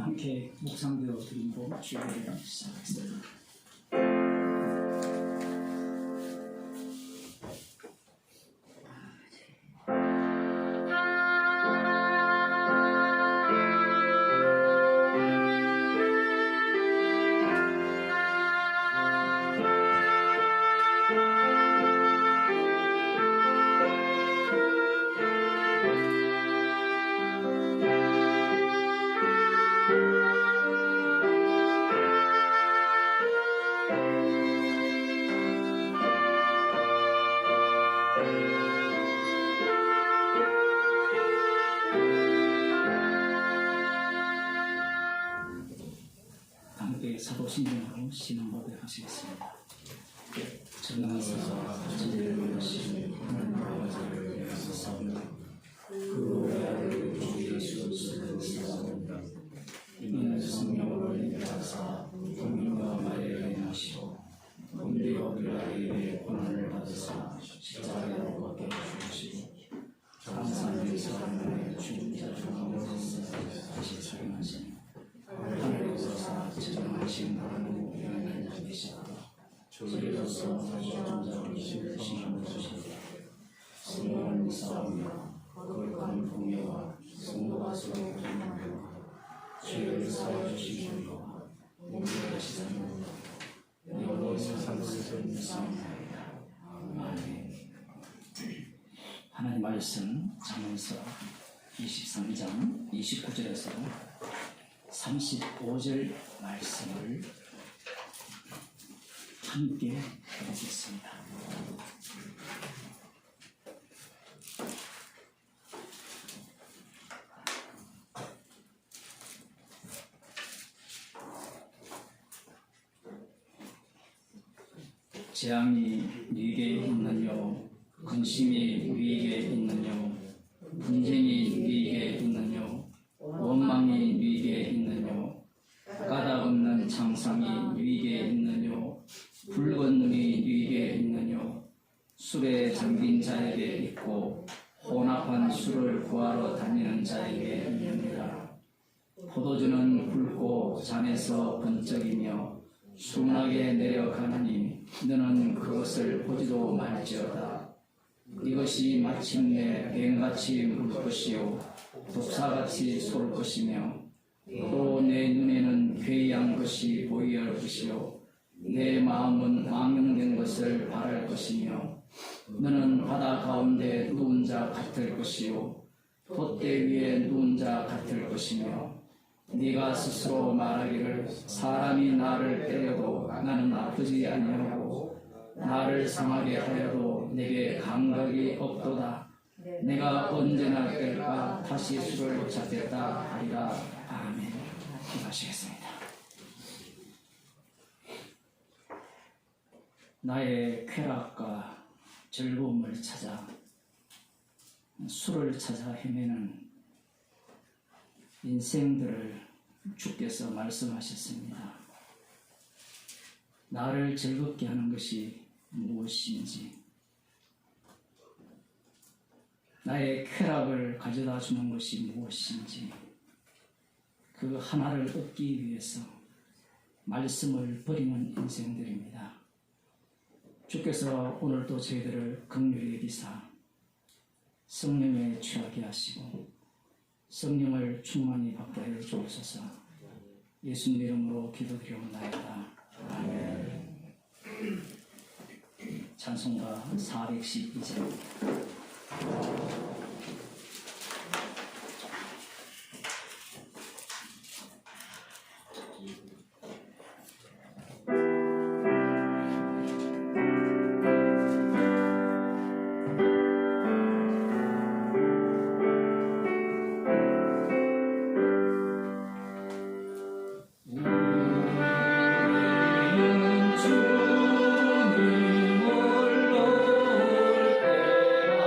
함께 묵상되어 드리고 주의를 시작하겠습니다. 사도신경으로 신앙고백 하시겠습니다. 전능하사 진리를 하시는 하나님과 저를 위하여 싸웁니다. 그 외아를 주 예수 그리스도를 싸웁니다. 이는 성령으로 인하사 국민과 마리아에 나시고 본디오 빌라도의 고난을 받으사 십자가에 못 박혀 죽으시고 장사에서 하나님의 죽은 자 중에서 다시 살아나시니 하늘에서 전능하신 하나님 위하여 계시다. 저리로서 전자를 신으시는 것이다. 성령을 싸우며 거룩한 공예와 성도가 서로 교통하며 죄를 사해주시며 용서하시는 영원히 세상을 믿사옵나이다. 아멘. 하나님 말씀 잠언서 23장 29절에서 35절 말씀을 함께 보겠습니다. 재앙이 네게 있느뇨, 근심이 네게 있느뇨, 분쟁이 네게 있느뇨, 원망이 네게 있느뇨, 까닭없는 장상이 네게 있느뇨, 붉은 눈이 네게 있느뇨, 술에 잠긴 자에게 있고 혼합한 술을 구하러 다니는 자에게 있느니라. 포도주는 굵고 잔에서 번쩍이며 순하게 내려가느니 너는 그것을 보지도 말지어다. 이것이 마침내 뱀같이 물 것이요 독사같이 쏠 것이며 또 내 눈에는 괴이한 것이 보이어 할 것이요 내 마음은 망령된 것을 바랄 것이며 너는 바다 가운데 누운 자 같을 것이요 돛대 위에 누운 자 같을 것이며 네가 스스로 말하기를 사람이 나를 때려도 나는 아프지 아니하고 나를 상하게 하여도 내게 감각이 없도다. 내가 언제나 깰까 다시 술을 찾겠다 하리라. 아멘. 기도하시겠습니다. 나의 쾌락과 즐거움을 찾아 술을 찾아 헤매는 인생들을 주께서 말씀하셨습니다. 나를 즐겁게 하는 것이 무엇인지, 나의 쾌락을 가져다 주는 것이 무엇인지, 그 하나를 얻기 위해서 말씀을 버리는 인생들입니다. 주께서 오늘도 저희들을 긍휼히 여기사 성령에 취하게 하시고 성령을 충만히 받게 해 주옵소서. 예수님 이름으로 기도드리옵나이다. 아멘. 찬송가 412절. 주님 올라올 때라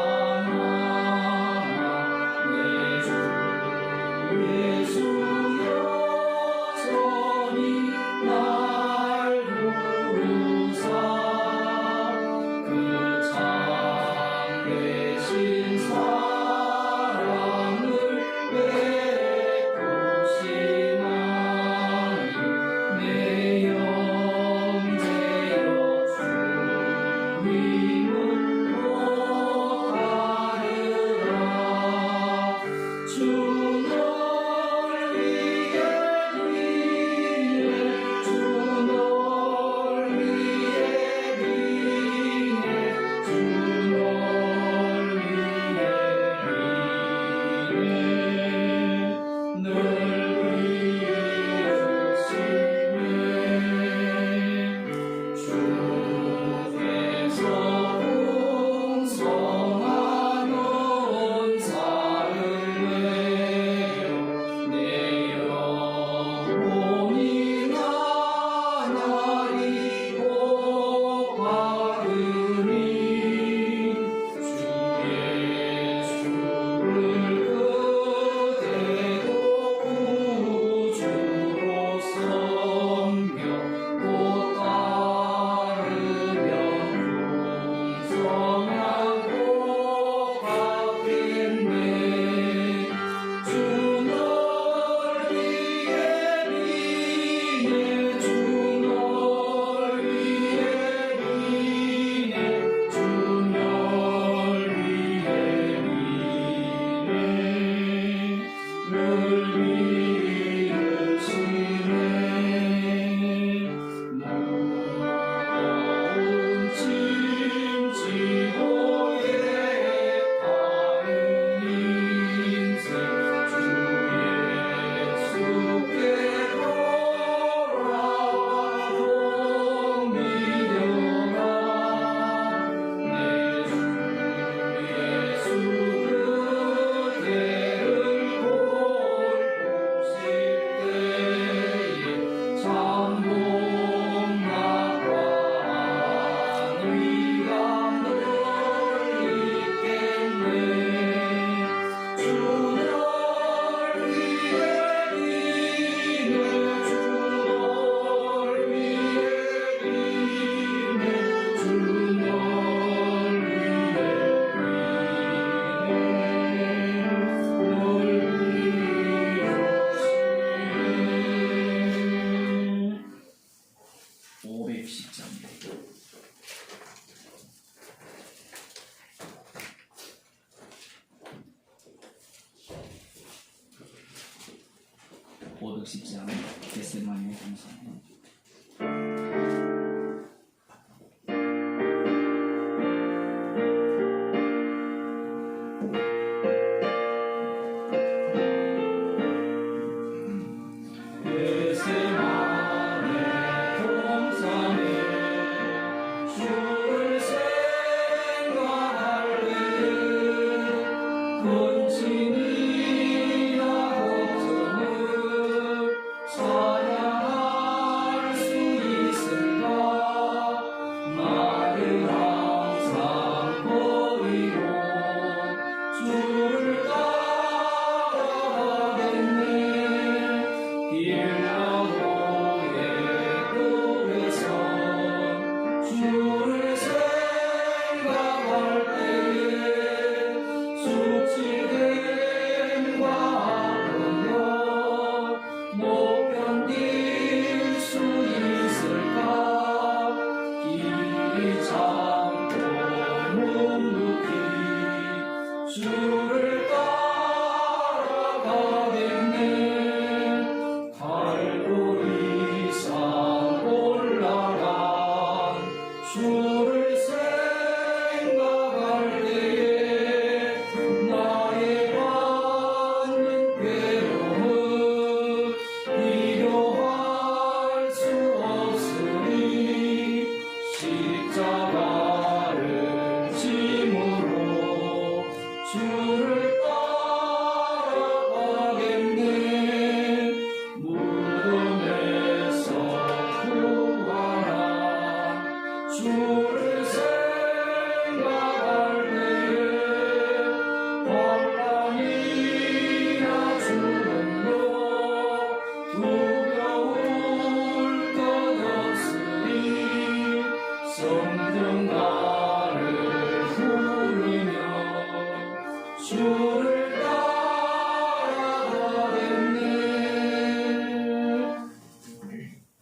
510장 겟세마네 동산.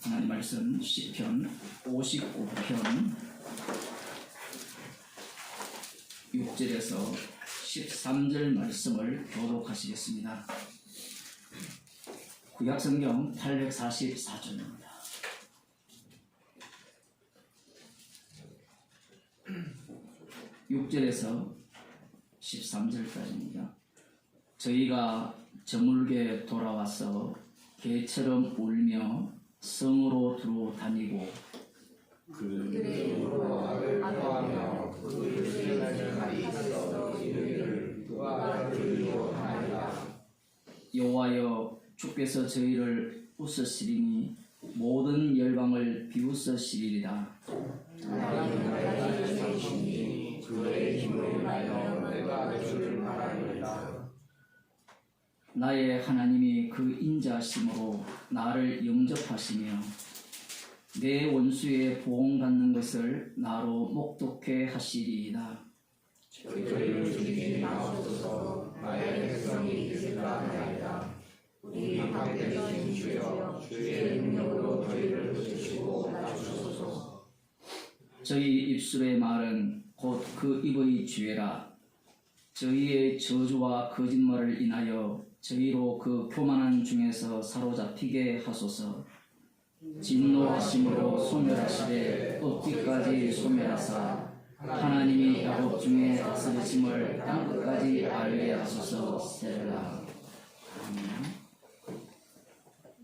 하나님 말씀 시편 59편 6절에서 13절 말씀을 교독하시겠습니다. 구약성경 844쪽입니다. (6절에서) 13절까지입니다. 저희가 저물게 돌아와서 개처럼 울며 성으로 두루 다니고 그들의 입으로 악을 토하며 그들의 날이 있어 이르기를 누가 그리로 하리라. 여호와여, 주께서 저희를 웃으시리니 모든 열방을 비웃으시리이다. 하나님 나의 생신이 그의 힘을 인하여 내가 주를 바라리이다. 나의 하나님이 그 인자심으로 나를 영접하시며 내 원수의 보응받는 것을 나로 목독해 하시리이다. 저희를 죽이지 마옵소서. 나의 백성이 있을까 하나이다. 우리 밖에 계신 주여, 주의 능력으로 저희를 붙이시고 낮추소서. 저희 입술의 말은 곧 그 입의 죄라. 저희의 저주와 거짓말을 인하여 저희로 그 교만한 중에서 사로잡히게 하소서. 진노하심으로 소멸하시되 어디까지 소멸하사 하나님이 야곱 중에 다스리심을 땅끝까지 알게 하소서. 세라. 아멘.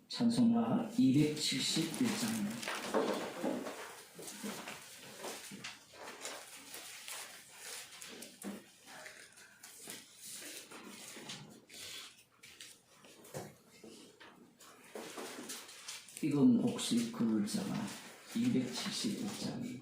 찬송가 271장입니다. 이건 혹시 그 글자가 271장이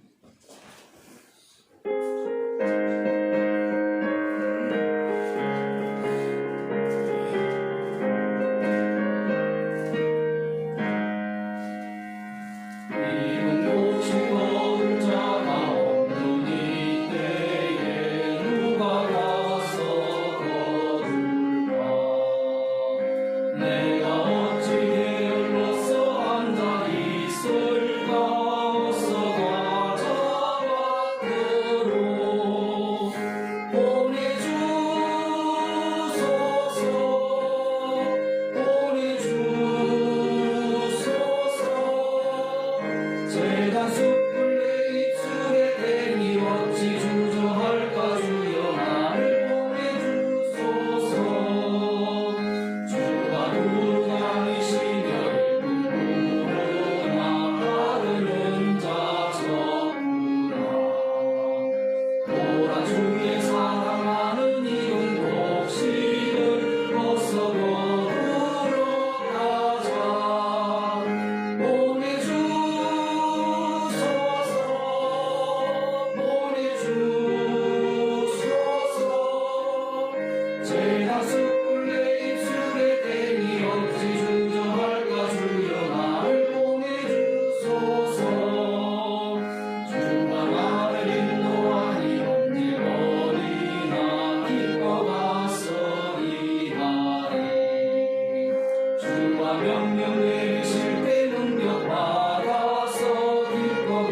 명령 내리실 때 능력 받아서 기뻐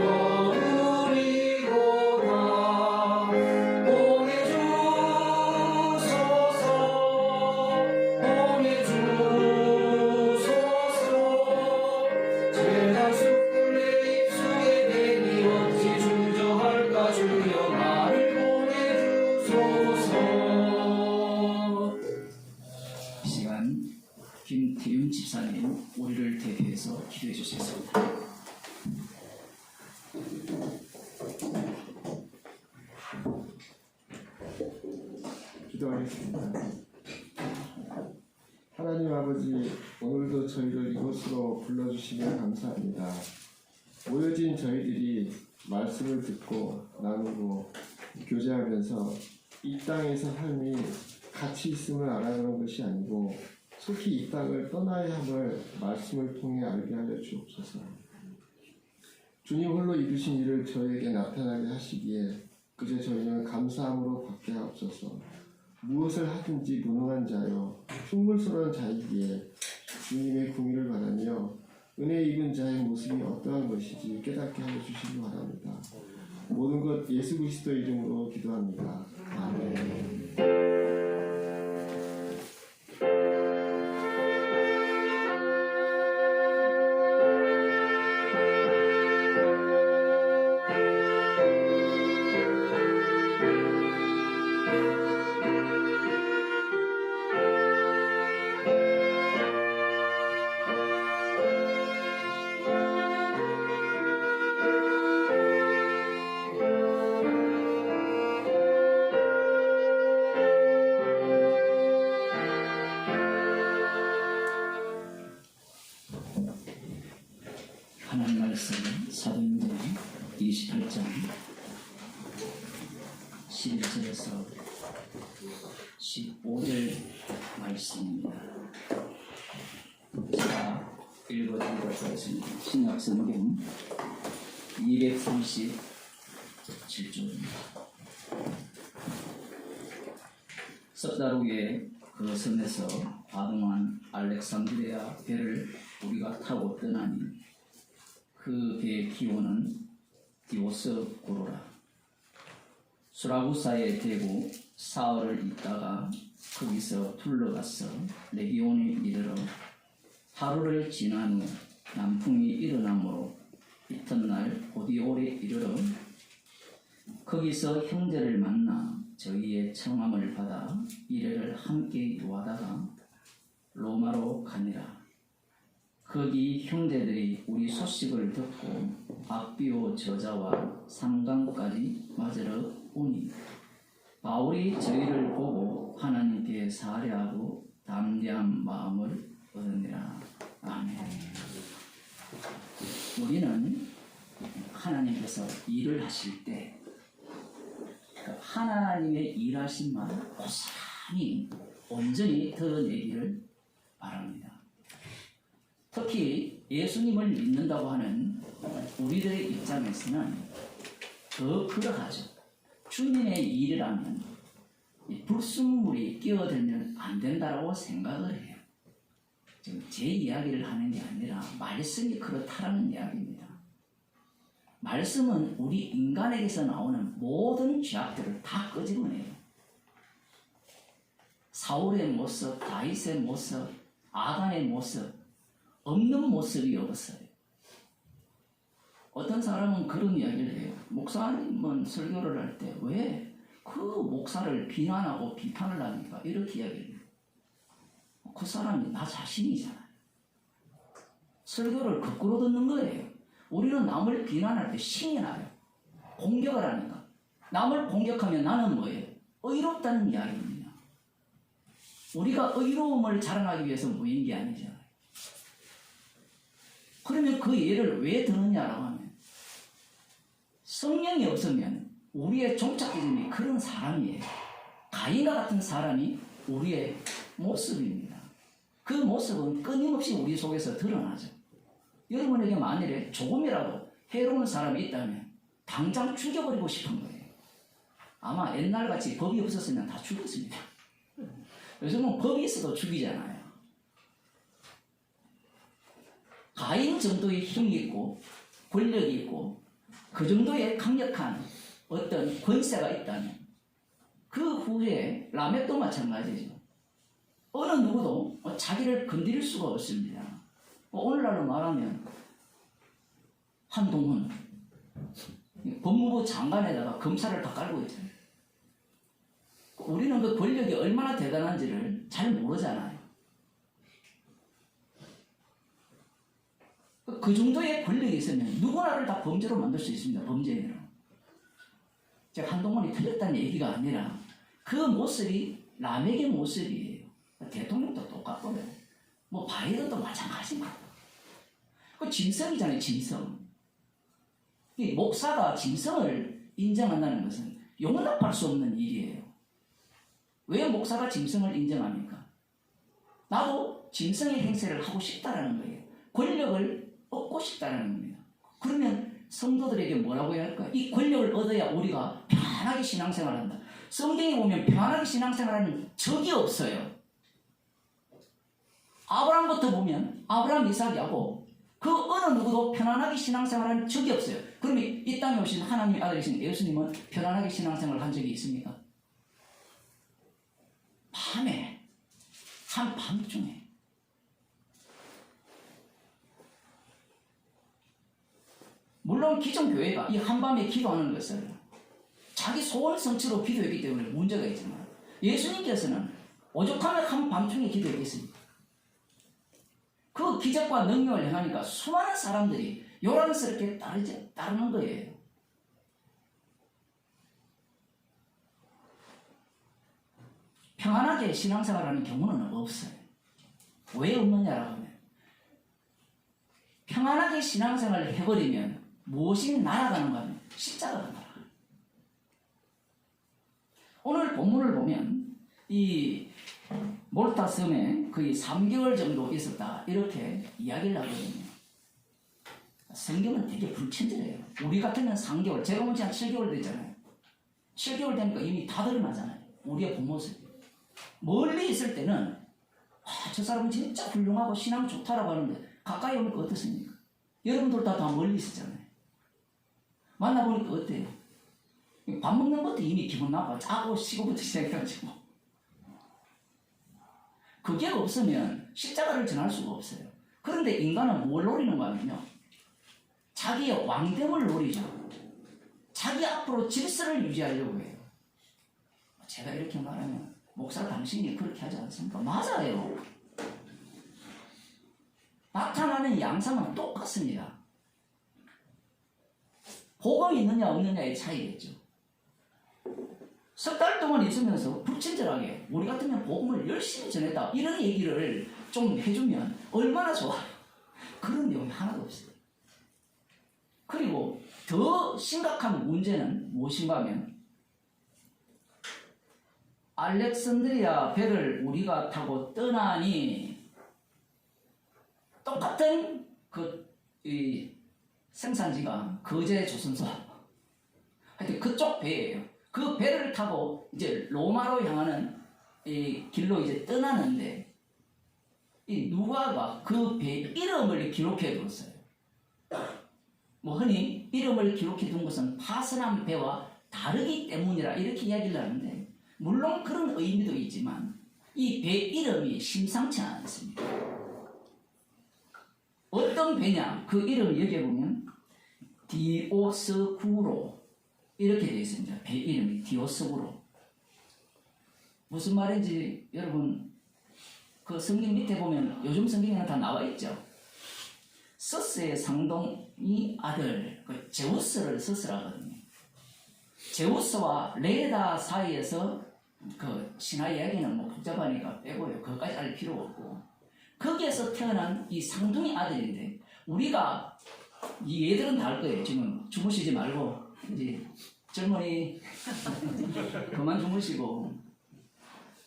거두리로다. 보내주소서 재단 숯불 내 입술에 대니 어찌 주저할까. 주여 나를 보내주소서. 이 시간 김태윤 집사님 우리를 대표해서 기도해 주셨습니다. 기도하겠습니다. 하나님 아버지, 오늘도 저희를 이곳으로 불러주시며 감사합니다. 모여진 저희들이 말씀을 듣고 나누고 교제하면서 이 땅에서 삶이 가치 있음을 알아가는 것이 아니고 속히 이 땅을 떠나야 함을 말씀을 통해 알게 하여 주옵소서. 주님 홀로 이루신 일을 저에게 나타나게 하시기에 그저 저희는 감사함으로 받게 하옵소서. 무엇을 하든지 무능한 자여 흉물스러운 자이기에 주님의 궁의를 바라며 은혜 입은 자의 모습이 어떠한 것인지 깨닫게 하여 주시기 바랍니다. 모든 것 예수 그리스도 이름으로 기도합니다. 아멘. 하나님 말씀 사도행전 28장 11절에서 15절 말씀입니다. 제가 읽어드리도록 하겠습니다. 신약성경 237조입니다. 석 달 후에 그 섬에서 바동한 알렉산드리아 배를 우리가 타고 떠나니 그 배의 기호는 디오스고로라. 수라구사에 대고 사흘을 있다가 거기서 둘러가서 레기온에 이르러 하루를 지난 후 남풍이 일어나므로 이튿날 보디올에 이르러 거기서 형제를 만나 저희의 청함을 받아 이래를 함께 요하다가 로마로 가니라. 거기 형제들이 우리 소식을 듣고 악비오 저자와 상강까지 맞으러 오니 바울이 저희를 보고 하나님께 사례하고 담대한 마음을 얻으니라. 아멘. 우리는 하나님께서 일을 하실 때 하나님의 일하신 말을 고스란히 온전히 드러내기를 바랍니다. 특히 예수님을 믿는다고 하는 우리들의 입장에서는 더 그러하죠. 주님의 일이라면 불순물이 끼어들면 안 된다고 생각을 해요. 지금 제 이야기를 하는 게 아니라 말씀이 그렇다라는 이야기입니다. 말씀은 우리 인간에게서 나오는 모든 죄악들을 다 끄집어내요. 사울의 모습, 다윗의 모습, 아간의 모습, 없는 모습이 없어요. 어떤 사람은 그런 이야기를 해요. 목사님은 설교를 할 때 왜 그 목사를 비난하고 비판을 합니까? 이렇게 이야기를 해요. 그 사람이 나 자신이잖아요. 설교를 거꾸로 듣는 거예요. 우리는 남을 비난할 때 신이 나요. 공격을 하니까. 남을 공격하면 나는 뭐예요? 의롭다는 이야기입니다. 우리가 의로움을 자랑하기 위해서 모인 게 아니잖아요. 그러면 그 예를 왜 드느냐라고 하면 성령이 없으면 우리의 종착 이름이 그런 사람이에요. 가인과 같은 사람이 우리의 모습입니다. 그 모습은 끊임없이 우리 속에서 드러나죠. 여러분에게 만일에 조금이라도 해로운 사람이 있다면 당장 죽여버리고 싶은 거예요. 아마 옛날같이 법이 없었으면 다 죽였습니다. 요즘은 법이 있어도 죽이잖아요. 가인 정도의 힘이 있고 권력이 있고 그 정도의 강력한 어떤 권세가 있다면 그 후에 라멕도 마찬가지죠. 어느 누구도 자기를 건드릴 수가 없습니다. 오늘날로 말하면 한동훈 법무부 장관에다가 검사를 다 깔고 있잖아요. 우리는 그 권력이 얼마나 대단한지를 잘 모르잖아요. 그 정도의 권력이 있으면 누구나를 다 범죄로 만들 수 있습니다. 범죄인으로. 제가 한동훈이 틀렸다는 얘기가 아니라 그 모습이 라멕의 모습이에요. 대통령도 똑같거든요. 뭐 바이든도 마찬가지입니다. 그 짐승이잖아요. 짐승. 이 목사가 짐승을 인정한다는 것은 용납할 수 없는 일이에요. 왜 목사가 짐승을 인정합니까? 나도 짐승의 행세를 하고 싶다라는 거예요. 권력을 얻고 싶다라는 겁니다. 그러면 성도들에게 뭐라고 해야 할까요? 이 권력을 얻어야 우리가 편안하게 신앙생활을 한다. 성경에 보면 편안하게 신앙생활하는 적이 없어요. 아브라함부터 보면 아브라함, 이삭이하고 그 어느 누구도 편안하게 신앙생활하는 적이 없어요. 그러면 이 땅에 오신 하나님의 아들이신 예수님은 편안하게 신앙생활을 한 적이 있습니까? 밤에, 한밤중에 물론 기존 교회가 이 한밤에 기도하는 것을 자기 소원 성취로 기도했기 때문에 문제가 있지만 예수님께서는 오죽하면 한밤중에 기도했겠습니까? 그 기적과 능력을 행하니까 수많은 사람들이 요란스럽게 따르는 거예요. 평안하게 신앙생활하는 경우는 없어요. 왜 없느냐라고 하면 평안하게 신앙생활을 해버리면 무엇이 날아가는가 하면 십자가가 날아가요. 오늘 본문을 보면 이 몰타 섬에 거의 3개월 정도 있었다 이렇게 이야기를 하거든요. 성경은 되게 불친절해요. 우리 같으면 3개월, 제가 본 지 한 7개월 됐잖아요. 7개월 되니까 이미 다 드러나잖아요. 우리의 본 모습이. 멀리 있을 때는 저 사람은 진짜 훌륭하고 신앙 좋다라고 하는데 가까이 오니까 어떻습니까? 여러분들 다 멀리 있었잖아요. 만나보니까 어때요? 밥 먹는 것도 이미 기분 나빠. 짜고 시고부터 시작해가지고. 그게 없으면 십자가를 전할 수가 없어요. 그런데 인간은 뭘 노리는가 하면요. 자기의 왕됨을 노리죠. 자기 앞으로 질서를 유지하려고 해요. 제가 이렇게 말하면 목사 당신이 그렇게 하지 않습니까? 맞아요. 나타나는 양상은 똑같습니다. 복음이 있느냐 없느냐의 차이겠죠. 석 달 동안 있으면서 불친절하게 우리 같으면 복음을 열심히 전했다 이런 얘기를 좀 해주면 얼마나 좋아요. 그런 내용이 하나도 없어요. 그리고 더 심각한 문제는 무엇인가 하면 알렉산드리아 배를 우리가 타고 떠나니 똑같은 이 생산지가 거제 조선소 하여튼 그쪽 배예요. 그 배를 타고 이제 로마로 향하는 이 길로 이제 떠나는데 이 누가가 그 배 이름을 기록해 뒀어요. 뭐 흔히 이름을 기록해 둔 것은 파선한 배와 다르기 때문이라 이렇게 이야기를 하는데 물론 그런 의미도 있지만 이 배 이름이 심상치 않습니다. 어떤 배냐? 그 이름 여기에 보면 디오스구로 이렇게 되어 있습니다. 배 이름이 디오스구로. 무슨 말인지 여러분 그 성경 밑에 보면 요즘 성경에는 다 나와 있죠. 서스의 상동이 아들 그 제우스를 서스라거든요. 제우스와 레다 사이에서 그 신화 이야기는 뭐 복잡하니까 빼고요. 그것까지 알 필요가 없고 거기에서 태어난 이 상둥이 아들인데 우리가 이 얘들은 다 알 거예요. 지금 주무시지 말고 이제 젊은이 그만 주무시고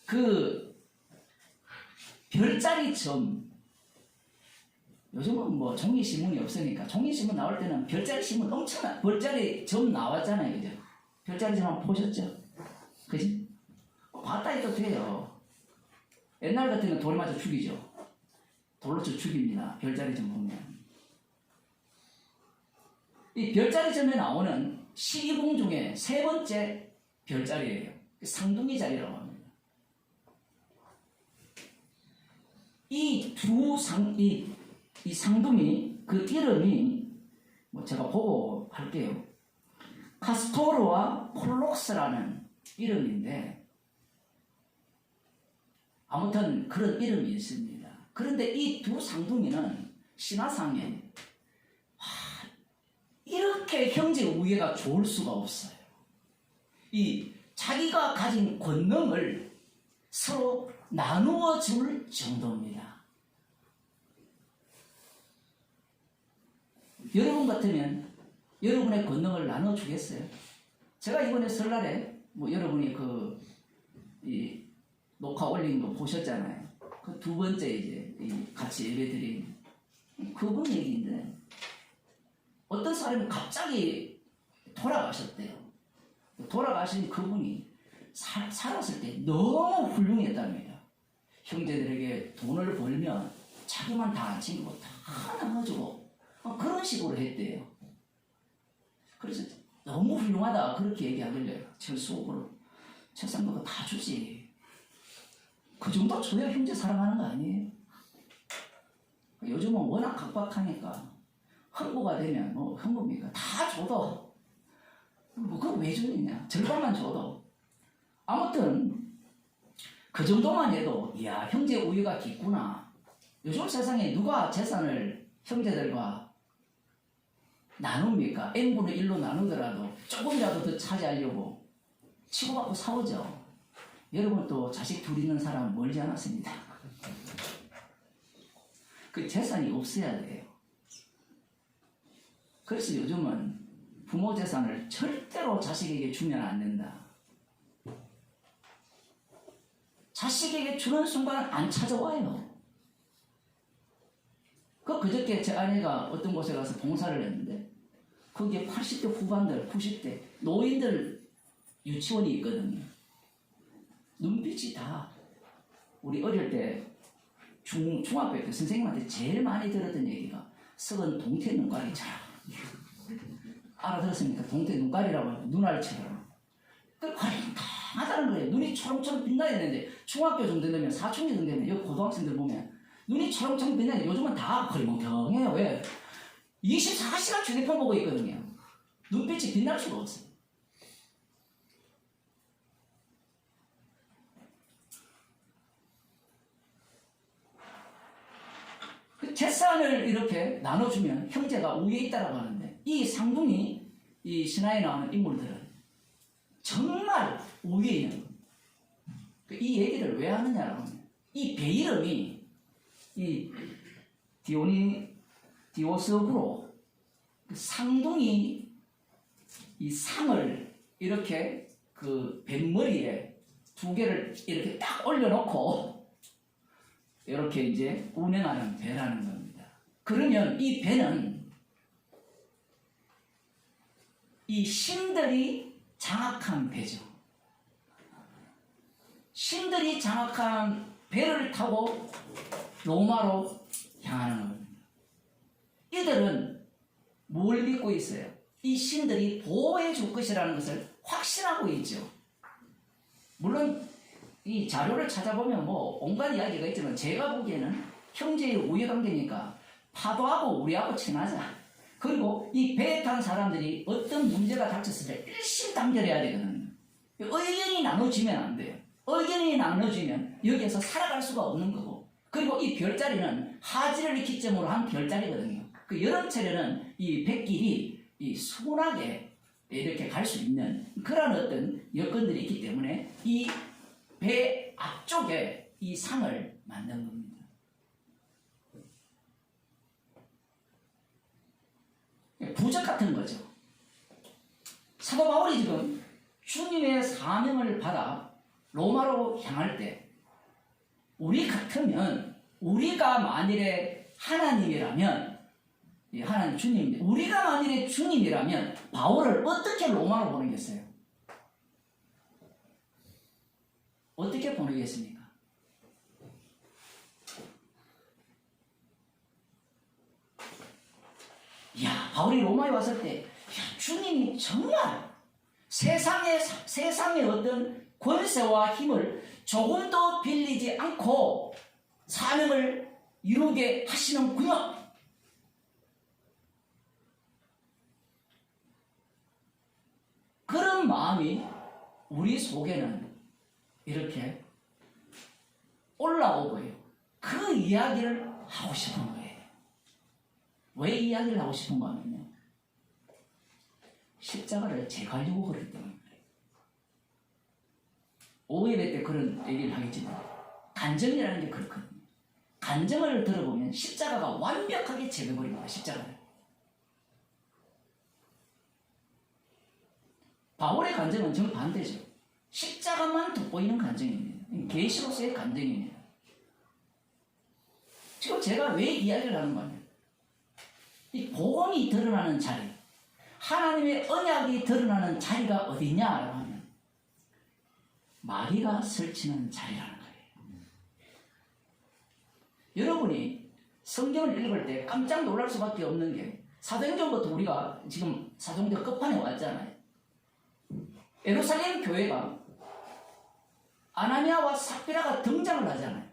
그 별자리 점 요즘은 뭐 종이신문이 없으니까 종이신문 나올 때는 별자리 신문 엄청난 별자리 점 나왔잖아요. 그죠? 별자리 점 한번 보셨죠? 그지? 봤다 해도 돼요. 옛날 같으면 돌 맞아 죽이죠. 돌로 쳐 죽입니다. 별자리 점 보면. 이 별자리 점에 나오는 12궁 중에 세 번째 별자리예요. 상둥이 자리라고 합니다. 이 상둥이 그 이름이 뭐 제가 보고 할게요. 카스토르와 폴록스라는 이름인데 아무튼 그런 이름이 있습니다. 그런데 이 두 상둥이는 신화상에 이렇게 형제 우애가 좋을 수가 없어요. 이 자기가 가진 권능을 서로 나누어 줄 정도입니다. 여러분 같으면 여러분의 권능을 나눠 주겠어요? 제가 이번에 설날에 뭐 여러분이 이 녹화 올린 거 보셨잖아요. 그 두 번째 이제 같이 예배드린 그분 얘기인데 어떤 사람이 갑자기 돌아가셨대요. 돌아가신 그분이 살았을 때 너무 훌륭했답니다. 형제들에게 돈을 벌면 자기만 다 안 챙기고 다 나눠주고 그런 식으로 했대요. 그래서 너무 훌륭하다 그렇게 얘기하길래 철수옥으로 철상도가 다 주지. 그 정도 줘야 형제 사랑하는 거 아니에요? 요즘은 워낙 각박하니까 흥부가 되면 뭐 흥부입니까? 다 줘도 뭐 그거 왜 주느냐? 절반만 줘도 아무튼 그 정도만 해도 이야 형제 우애가 깊구나. 요즘 세상에 누가 재산을 형제들과 나눕니까? n분의 1로 나누더라도 조금이라도 더 차지하려고 치고받고 싸우죠. 여러분 또 자식 둘 있는 사람 멀지 않았습니다. 그 재산이 없어야 돼요. 그래서 요즘은 부모 재산을 절대로 자식에게 주면 안 된다. 자식에게 주는 순간 안 찾아와요. 그저께 제 아내가 어떤 곳에 가서 봉사를 했는데 거기에 80대 후반들, 90대 노인들 유치원이 있거든요. 눈빛이 다 우리 어릴 때 중학교 때 선생님한테 제일 많이 들었던 얘기가 썩은 동태 눈깔이잖아. 알아들었습니까? 동태 눈깔이라고 하면 눈알처럼. 그 화려하다는 거예요. 눈이 초롱초롱 빛나야 되는데 중학교 정도 되면 사춘기 정도 되면 여기 고등학생들 보면 눈이 초롱초롱 빛나는데 요즘은 다 흐리멍텅해요. 왜? 24시간 휴대폰 보고 있거든요. 눈빛이 빛날 수가 없어요. 그 재산을 이렇게 나눠주면 형제가 우위에 있다라고 하는데 이 상둥이 이 신화에 나오는 인물들은 정말 우위에 있는 겁니다. 이 얘기를 왜 하느냐라고 하면 이 배 이름이 이 디오스구로 상둥이 이 상을 이렇게 그 뱃머리에 두 개를 이렇게 딱 올려놓고 이렇게 이제 운행하는 배라는 겁니다. 그러면 이 배는 이 신들이 장악한 배죠. 신들이 장악한 배를 타고 로마로 향하는 겁니다. 이들은 뭘 믿고 있어요? 이 신들이 보호해 줄 것이라는 것을 확신하고 있죠. 물론 이 자료를 찾아보면 뭐 온갖 이야기가 있지만 제가 보기에는 형제의 우애관계니까 파도하고 우리하고 친하자. 그리고 이 배에 탄 사람들이 어떤 문제가 닥쳤을 때 일심단결해야 되거든요. 의견이 나눠지면 안 돼요. 의견이 나눠지면 여기에서 살아갈 수가 없는 거고, 그리고 이 별자리는 하지를 기점으로 한 별자리거든요. 그 여름철에는 이 배길이 이 순하게 이렇게 갈 수 있는 그런 어떤 여건들이 있기 때문에 이 배 앞쪽에 이 상을 만든 겁니다. 부적 같은 거죠. 사도 바울이 지금 주님의 사명을 받아 로마로 향할 때 우리 같으면, 우리가 만일에 하나님이라면, 하나님 주님인데 우리가 만일에 주님이라면 바울을 어떻게 로마로 보내겠어요? 어떻게 보내겠습니까? 야, 바울이 로마에 왔을 때, 야, 주님이 정말 세상의 어떤 권세와 힘을 조금도 빌리지 않고 사명을 이루게 하시는군요. 그런 마음이 우리 속에는 이렇게 올라오고요. 그 이야기를 하고 싶은 거예요. 왜 이야기를 하고 싶은가 하면요. 십자가를 제가려고 그러기 때문에 그래요. 오예배 때 그런 얘기를 하겠지만 간증이라는 게 그렇거든요. 간증을 들어보면 십자가가 완벽하게 제거버립니다. 십자가를. 바울의 간증은 정반대죠. 십자가만 돋보이는 간증입니다. 계시로서의 간증입니다. 지금 제가 왜 이야기를 하는 거냐? 이 복음이 드러나는 자리, 하나님의 언약이 드러나는 자리가 어디냐라고 하면 마귀가 설치는 자리라는 거예요. 여러분이 성경을 읽을 때 깜짝 놀랄 수밖에 없는 게 사도행전부터 우리가 지금 사도행전 끝판에 왔잖아요. 예루살렘 교회가 아나니아와 삽비라가 등장을 하잖아요.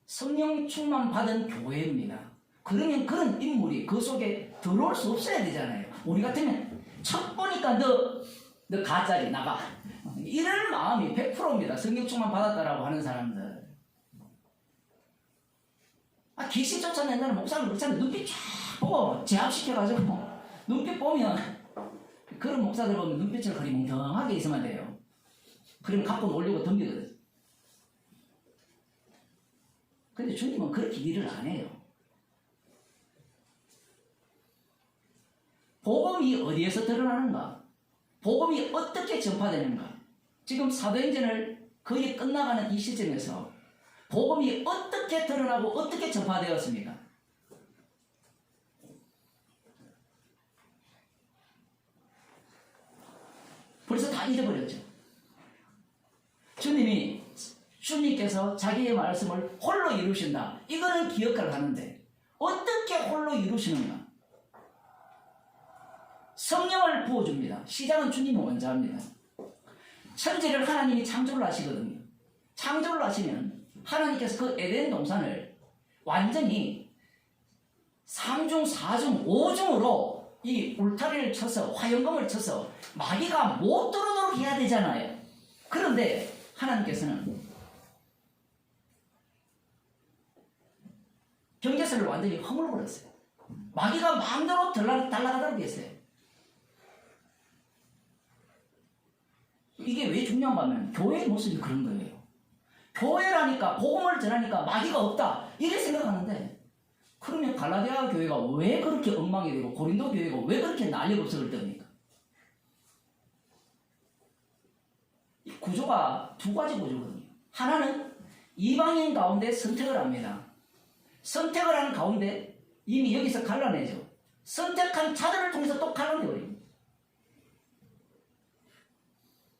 성령 충만 받은 교회입니다. 그러면 그런 인물이 그 속에 들어올 수 없어야 되잖아요. 우리 같으면 첫 보니까 너 가짜리 나가. 이럴 마음이 100%입니다. 성령 충만 받았다라고 하는 사람들. 귀신 쫓아낸다는 목사를 그렇잖아요. 눈빛 쫙 보고 제압시켜가지고 눈빛 보면 그런 목사들 보면 눈빛을 그리 멍청하게 있으면 돼요. 그러면 갖고 놀려고 덤비거든. 근데 주님은 그렇게 일을 안 해요. 복음이 어디에서 드러나는가? 복음이 어떻게 전파되는가? 지금 사도행전을 거의 끝나가는 이 시점에서 복음이 어떻게 드러나고 어떻게 전파되었습니까? 벌써 다 잊어버렸죠. 주님께서 자기의 말씀을 홀로 이루신다. 이거는 기억을 하는데 어떻게 홀로 이루시는가? 성령을 부어줍니다. 시작은 주님이 먼저 합니다. 천지를 하나님이 창조를 하시거든요. 창조를 하시면 하나님께서 그 에덴 동산을 완전히 3중, 4중, 5중으로 이 울타리를 쳐서 화영검을 쳐서 마귀가 못 들어오도록 해야 되잖아요. 그런데 하나님께서는 경계선을 완전히 허물어버렸어요. 마귀가 마음대로 달라가도록 했어요. 이게 왜 중요한가 하면 교회의 모습이 그런 거예요. 교회라니까 복음을 전하니까 마귀가 없다 이렇게 생각하는데 그러면 갈라디아 교회가 왜 그렇게 엉망이 되고 고린도 교회가 왜 그렇게 난리법석을 떱니까? 이 구조가 두 가지 구조거든요. 하나는 이방인 가운데 선택을 합니다. 선택을 하는 가운데 이미 여기서 갈라내죠. 선택한 자들을 통해서 또 갈라내버립니다.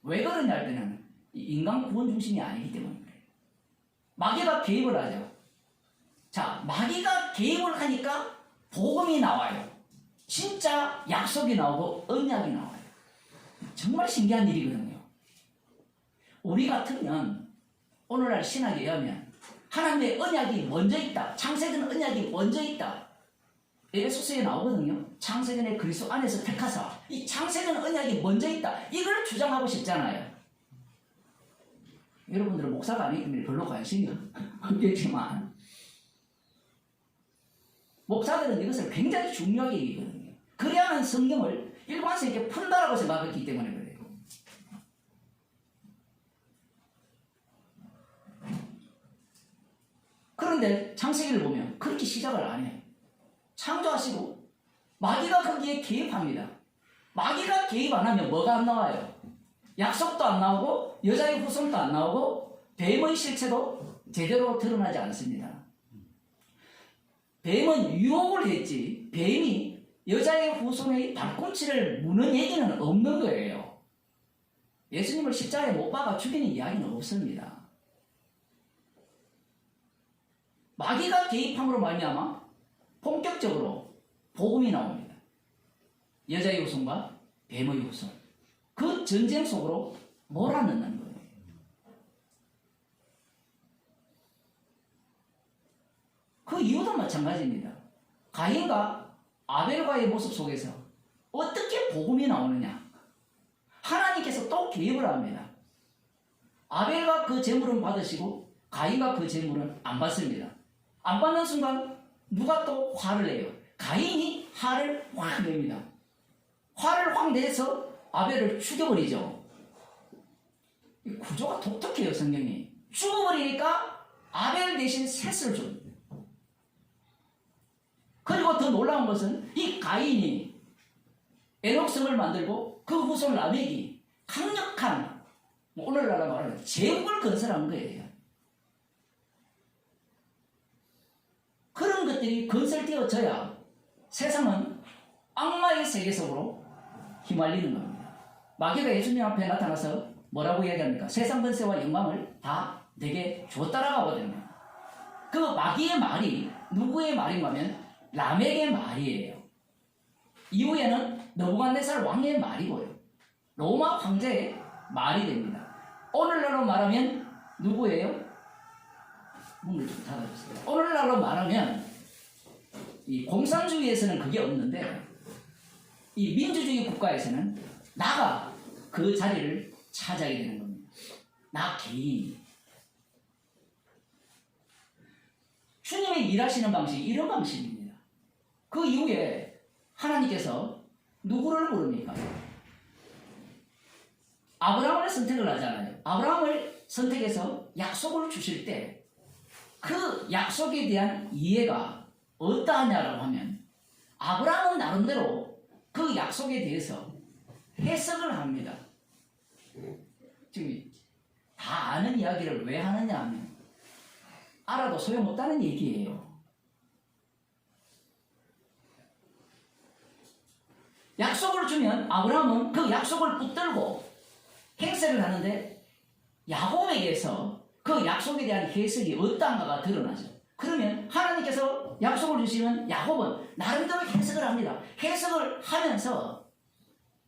왜 그러냐 할 때는 인간 구원 중심이 아니기 때문에 그래요. 마귀가 개입을 하죠. 자, 마귀가 개입을 하니까 복음이 나와요. 진짜 약속이 나오고 언약이 나와요. 정말 신기한 일이거든요. 우리 같으면 오늘날 신학에 의하면 하나님의 언약이 먼저 있다. 창세전 언약이 먼저 있다. 에베소서에 나오거든요. 창세전에 그리스도 안에서 택하사 이 창세전 언약이 먼저 있다. 이걸 주장하고 싶잖아요. 여러분들은 목사가 아니기 때문에 별로 관심이 없겠지만 목사들은 이것을 굉장히 중요하게 여기거든요. 그래야만 성경을 일관성있게 푼다라고 생각했기 때문에 그래요. 그런데 창세기를 보면 그렇게 시작을 안 해요. 창조하시고 마귀가 거기에 개입합니다. 마귀가 개입 안 하면 뭐가 안 나와요? 약속도 안 나오고 여자의 후손도 안 나오고 뱀의 실체도 제대로 드러나지 않습니다. 뱀은 유혹을 했지 뱀이 여자의 후손의 발꿈치를 무는 얘기는 없는 거예요. 예수님을 십자가에 못 박아 죽이는 이야기는 없습니다. 마귀가 개입함으로 말미암아 본격적으로 복음이 나옵니다. 여자의 후손과 뱀의 후손. 그 전쟁 속으로 몰아넣는 거예요. 그 이유도 마찬가지입니다. 가인과 아벨과의 모습 속에서 어떻게 복음이 나오느냐? 하나님께서 또 개입을 합니다. 아벨과 그 제물은 받으시고 가인과 그 제물은 안 받습니다. 안 받는 순간 누가 또 화를 내요? 가인이 화를 확 냅니다. 화를 확 내서 아벨을 죽여버리죠. 이 구조가 독특해요, 성경이. 죽어버리니까 아벨 대신 셋을 줍니다. 그리고 더 놀라운 것은 이 가인이 에녹성을 만들고 그 후손 라멕이 강력한, 오늘날로 말하면 제국을 건설한 거예요. 그런 것들이 건설되어져야 세상은 악마의 세계 속으로 휘말리는 겁니다. 마귀가 예수님 앞에 나타나서 뭐라고 이야기합니까? 세상 권세와 영광을 다 내게 줬다라고 하거든요. 그 마귀의 말이 누구의 말인가 하면 라멕의 말이에요. 이후에는 느부갓네살 왕의 말이고요. 로마 황제의 말이 됩니다. 오늘날로 말하면 누구예요? 문을 좀 닫아주세요. 오늘날로 말하면 이 공산주의에서는 그게 없는데 이 민주주의 국가에서는 나가 그 자리를 차지하게 되는 겁니다. 나 개인이. 주님의 일하시는 방식이 이런 방식입니다. 그 이후에 하나님께서 누구를 부릅니까? 아브라함을 선택을 하잖아요. 아브라함을 선택해서 약속을 주실 때 그 약속에 대한 이해가 어떠하냐라고 하면 아브라함은 나름대로 그 약속에 대해서 해석을 합니다. 지금 다 아는 이야기를 왜 하느냐 하면 알아도 소용없다는 얘기예요. 약속을 주면 아브라함은 그 약속을 붙들고 행세를 하는데 야곱에게서 그 약속에 대한 해석이 어떠한가가 드러나죠. 그러면 하나님께서 약속을 주시면 야곱은 나름대로 해석을 합니다. 해석을 하면서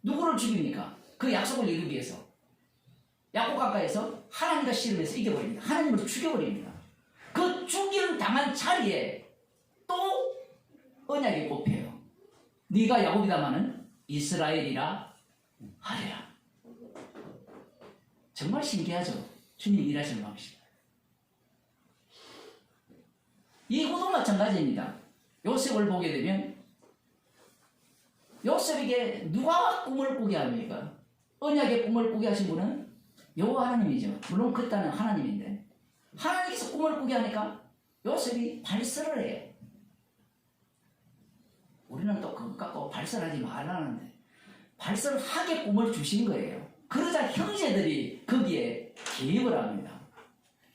누구를 죽입니까? 그 약속을 이루기 위해서. 야곱 가까이서 하나님과 씨름해서 이겨버립니다. 하나님을 죽여버립니다. 그 죽임 당한 자리에 또 언약이 꼽혀요. 네가 야곱이다마는 이스라엘이라 하리라. 정말 신기하죠. 주님 일하시는 방식. 이후도 마찬가지입니다. 요셉을 보게 되면 요셉에게 누가 꿈을 꾸게 합니까? 언약의 꿈을 꾸게 하신 분은 여호와 하나님이죠. 물론 그 땅은 하나님인데 하나님께서 꿈을 꾸게 하니까 요셉이 발설을 해요. 우리는 또 그것 갖고 발설하지 말라는데 발설하게 꿈을 주신 거예요. 그러자 형제들이 거기에 개입을 합니다.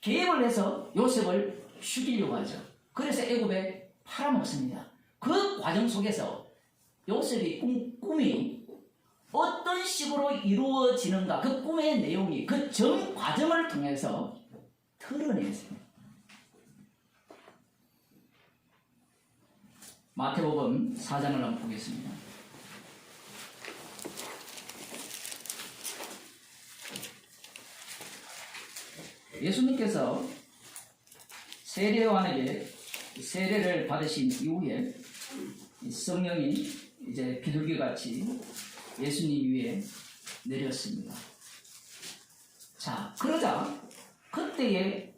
개입을 해서 요셉을 죽이려고 하죠. 그래서 애굽에 팔아먹습니다. 그 과정 속에서 요셉의 꿈이 어떤 식으로 이루어지는가, 그 꿈의 내용이 그 전 과정을 통해서 드러냈습니다. 마태복음 4장을 한번 보겠습니다. 예수님께서 세례요한에게 세례를 받으신 이후에 성령이 이제 비둘기같이 예수님 위에 내렸습니다. 자, 그러자 그때에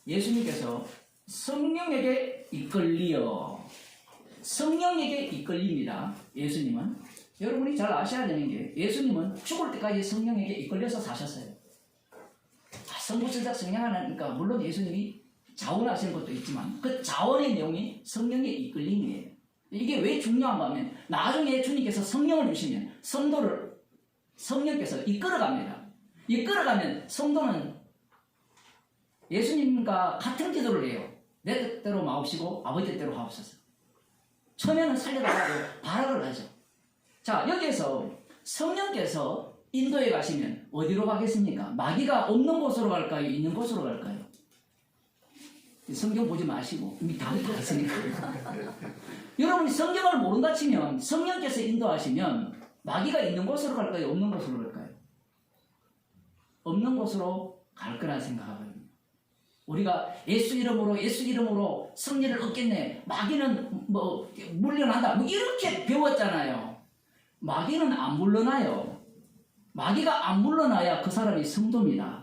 예수님께서 성령에게 이끌립니다. 예수님은 여러분이 잘 아셔야 되는 게 예수님은 죽을 때까지 성령에게 이끌려서 사셨어요. 성부천적 성령하니까 물론 예수님이 자원하시는 것도 있지만 그 자원의 내용이 성령의 이끌림이에요. 이게 왜 중요한가 하면 나중에 주님께서 성령을 주시면 성도를 성령께서 이끌어갑니다. 이끌어가면 성도는 예수님과 같은 기도를 해요. 내 뜻대로 마옵시고 아버지 뜻대로 하옵소서. 처음에는 살려달라고 발악을 하죠. 자, 여기에서 성령께서 인도에 가시면 어디로 가겠습니까? 마귀가 없는 곳으로 갈까요? 있는 곳으로 갈까요? 성경 보지 마시고 이미 답이 다 있으니까. 여러분이 성경을 모른다 치면 성령께서 인도하시면 마귀가 있는 곳으로 갈까요? 없는 곳으로 갈까요? 없는 곳으로 갈 거라 생각하거든요. 우리가 예수 이름으로 승리를 얻겠네. 마귀는 뭐 물러난다. 뭐 이렇게 배웠잖아요. 마귀는 안 물러나요. 마귀가 안 물러나야 그 사람이 성도입니다.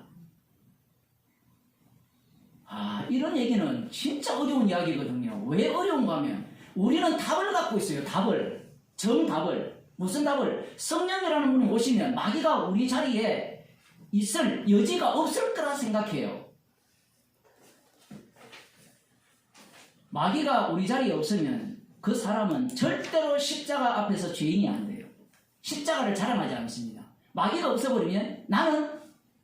이런 얘기는 진짜 어려운 이야기거든요. 왜 어려운가 하면 우리는 답을 갖고 있어요. 답을. 정답을. 무슨 답을? 성령이라는 분이 오시면 마귀가 우리 자리에 있을 여지가 없을 거라 생각해요. 마귀가 우리 자리에 없으면 그 사람은 절대로 십자가 앞에서 죄인이 안 돼요. 십자가를 자랑하지 않습니다. 마귀가 없어버리면 나는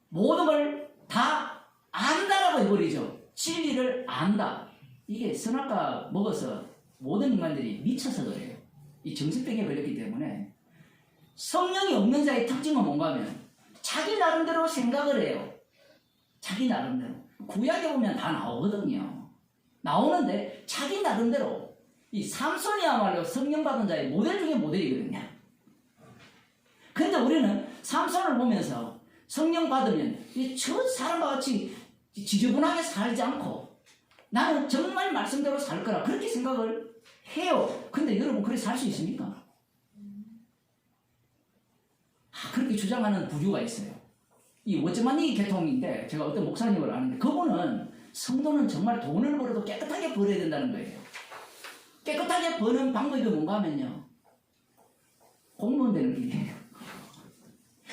모든 걸 다 안다라고 해버리죠. 진리를 안다. 이게 선악과 먹어서 모든 인간들이 미쳐서 그래요. 이 정신병에 걸렸기 때문에. 성령이 없는 자의 특징은 뭔가 하면 자기 나름대로 생각을 해요. 자기 나름대로. 구약에 보면 다 나오거든요. 나오는데 자기 나름대로. 이 삼손이야말로 성령 받은 자의 모델 중에 모델이거든요. 근데 우리는 삼손을 보면서 성령 받으면 저 사람과 같이 지저분하게 살지 않고 나는 정말 말씀대로 살 거라 그렇게 생각을 해요. 근데 여러분 그렇게 살 수 있습니까? 그렇게 주장하는 부류가 있어요. 이 워즈만니 계통인데 제가 어떤 목사님을 아는데 그분은 성도는 정말 돈을 벌어도 깨끗하게 벌어야 된다는 거예요. 깨끗하게 버는 방법이 뭔가 하면요. 공무원 되는 길이에요.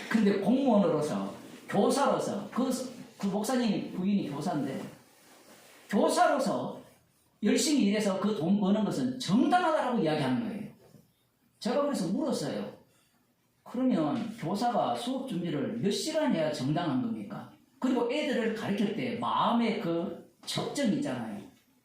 근데 공무원으로서 교사로서 그 목사님 부인이 교사인데 교사로서 열심히 일해서 그 돈 버는 것은 정당하다라고 이야기하는 거예요. 제가 그래서 물었어요. 그러면 교사가 수업 준비를 몇 시간 해야 정당한 겁니까? 그리고 애들을 가르칠 때 마음의 그 적정이 있잖아요.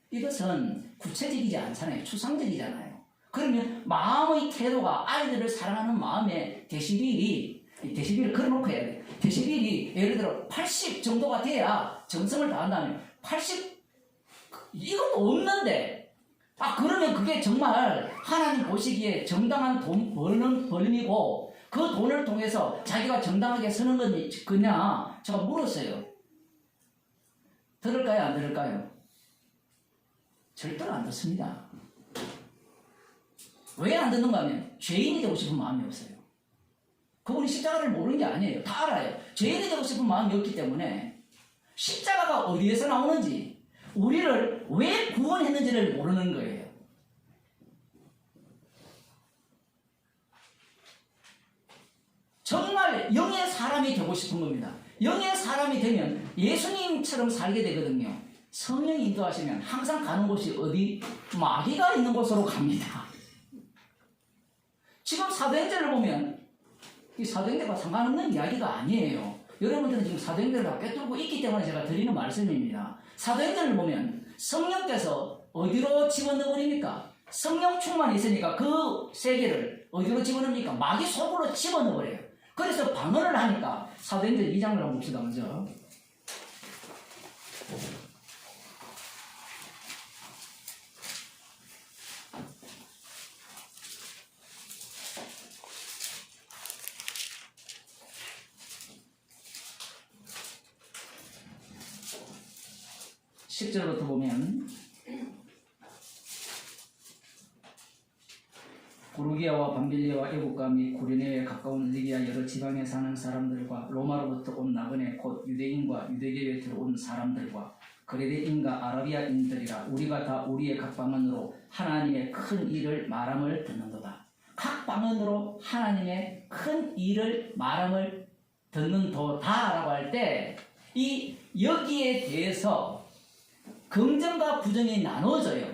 이것은 구체적이지 않잖아요. 추상적이잖아요. 그러면 마음의 태도가 아이들을 사랑하는 마음의 데시벨을 걸어놓고 해야 돼요. 데시벨이 예를 들어 80 정도가 돼야 정성을 다한다면 80 이것도 없는데 그러면 그게 정말 하나님 보시기에 정당한 돈 버는 벌림이고 그 돈을 통해서 자기가 정당하게 쓰는 거냐 제가 물었어요. 들을까요? 안 들을까요? 절대로 안 듣습니다. 왜 안 듣는가 하면 죄인이 되고 싶은 마음이 없어요. 그분이 십자가를 모르는 게 아니에요. 다 알아요. 죄인이 되고 싶은 마음이 없기 때문에 십자가가 어디에서 나오는지 우리를 왜 구원했는지를 모르는 거예요. 정말 영의 사람이 되고 싶은 겁니다. 영의 사람이 되면 예수님처럼 살게 되거든요. 성령이 인도하시면 항상 가는 곳이 어디? 마귀가 있는 곳으로 갑니다. 지금 사도행전을 보면 이 사도행전과 상관없는 이야기가 아니에요. 여러분들은 지금 사도행전을 다 꿰뚫고 있기 때문에 제가 드리는 말씀입니다. 사도행전을 보면 성령께서 어디로 집어넣어버립니까? 성령 충만이 있으니까 그 세계를 어디로 집어넣습니까? 마귀 속으로 집어넣어버려요. 그래서 방언을 하니까 사도행전 2장을 한번 봅시다. 먼저 10절부터 보면 고르기아와 밤빌리아와 애국가 및 구레네에 가까운 리비아 여러 지방에 사는 사람들과 로마로부터 온 나그네 곧 유대인과 유대교에 들어온 사람들과 그레데인과 아라비아인들이라 우리가 다 우리의 각 방언으로 하나님의 큰 일을 말함을 듣는도다. 각 방언으로 하나님의 큰 일을 말함을 듣는도다라고 할 때 이 여기에 대해서 긍정과 부정이 나눠져요.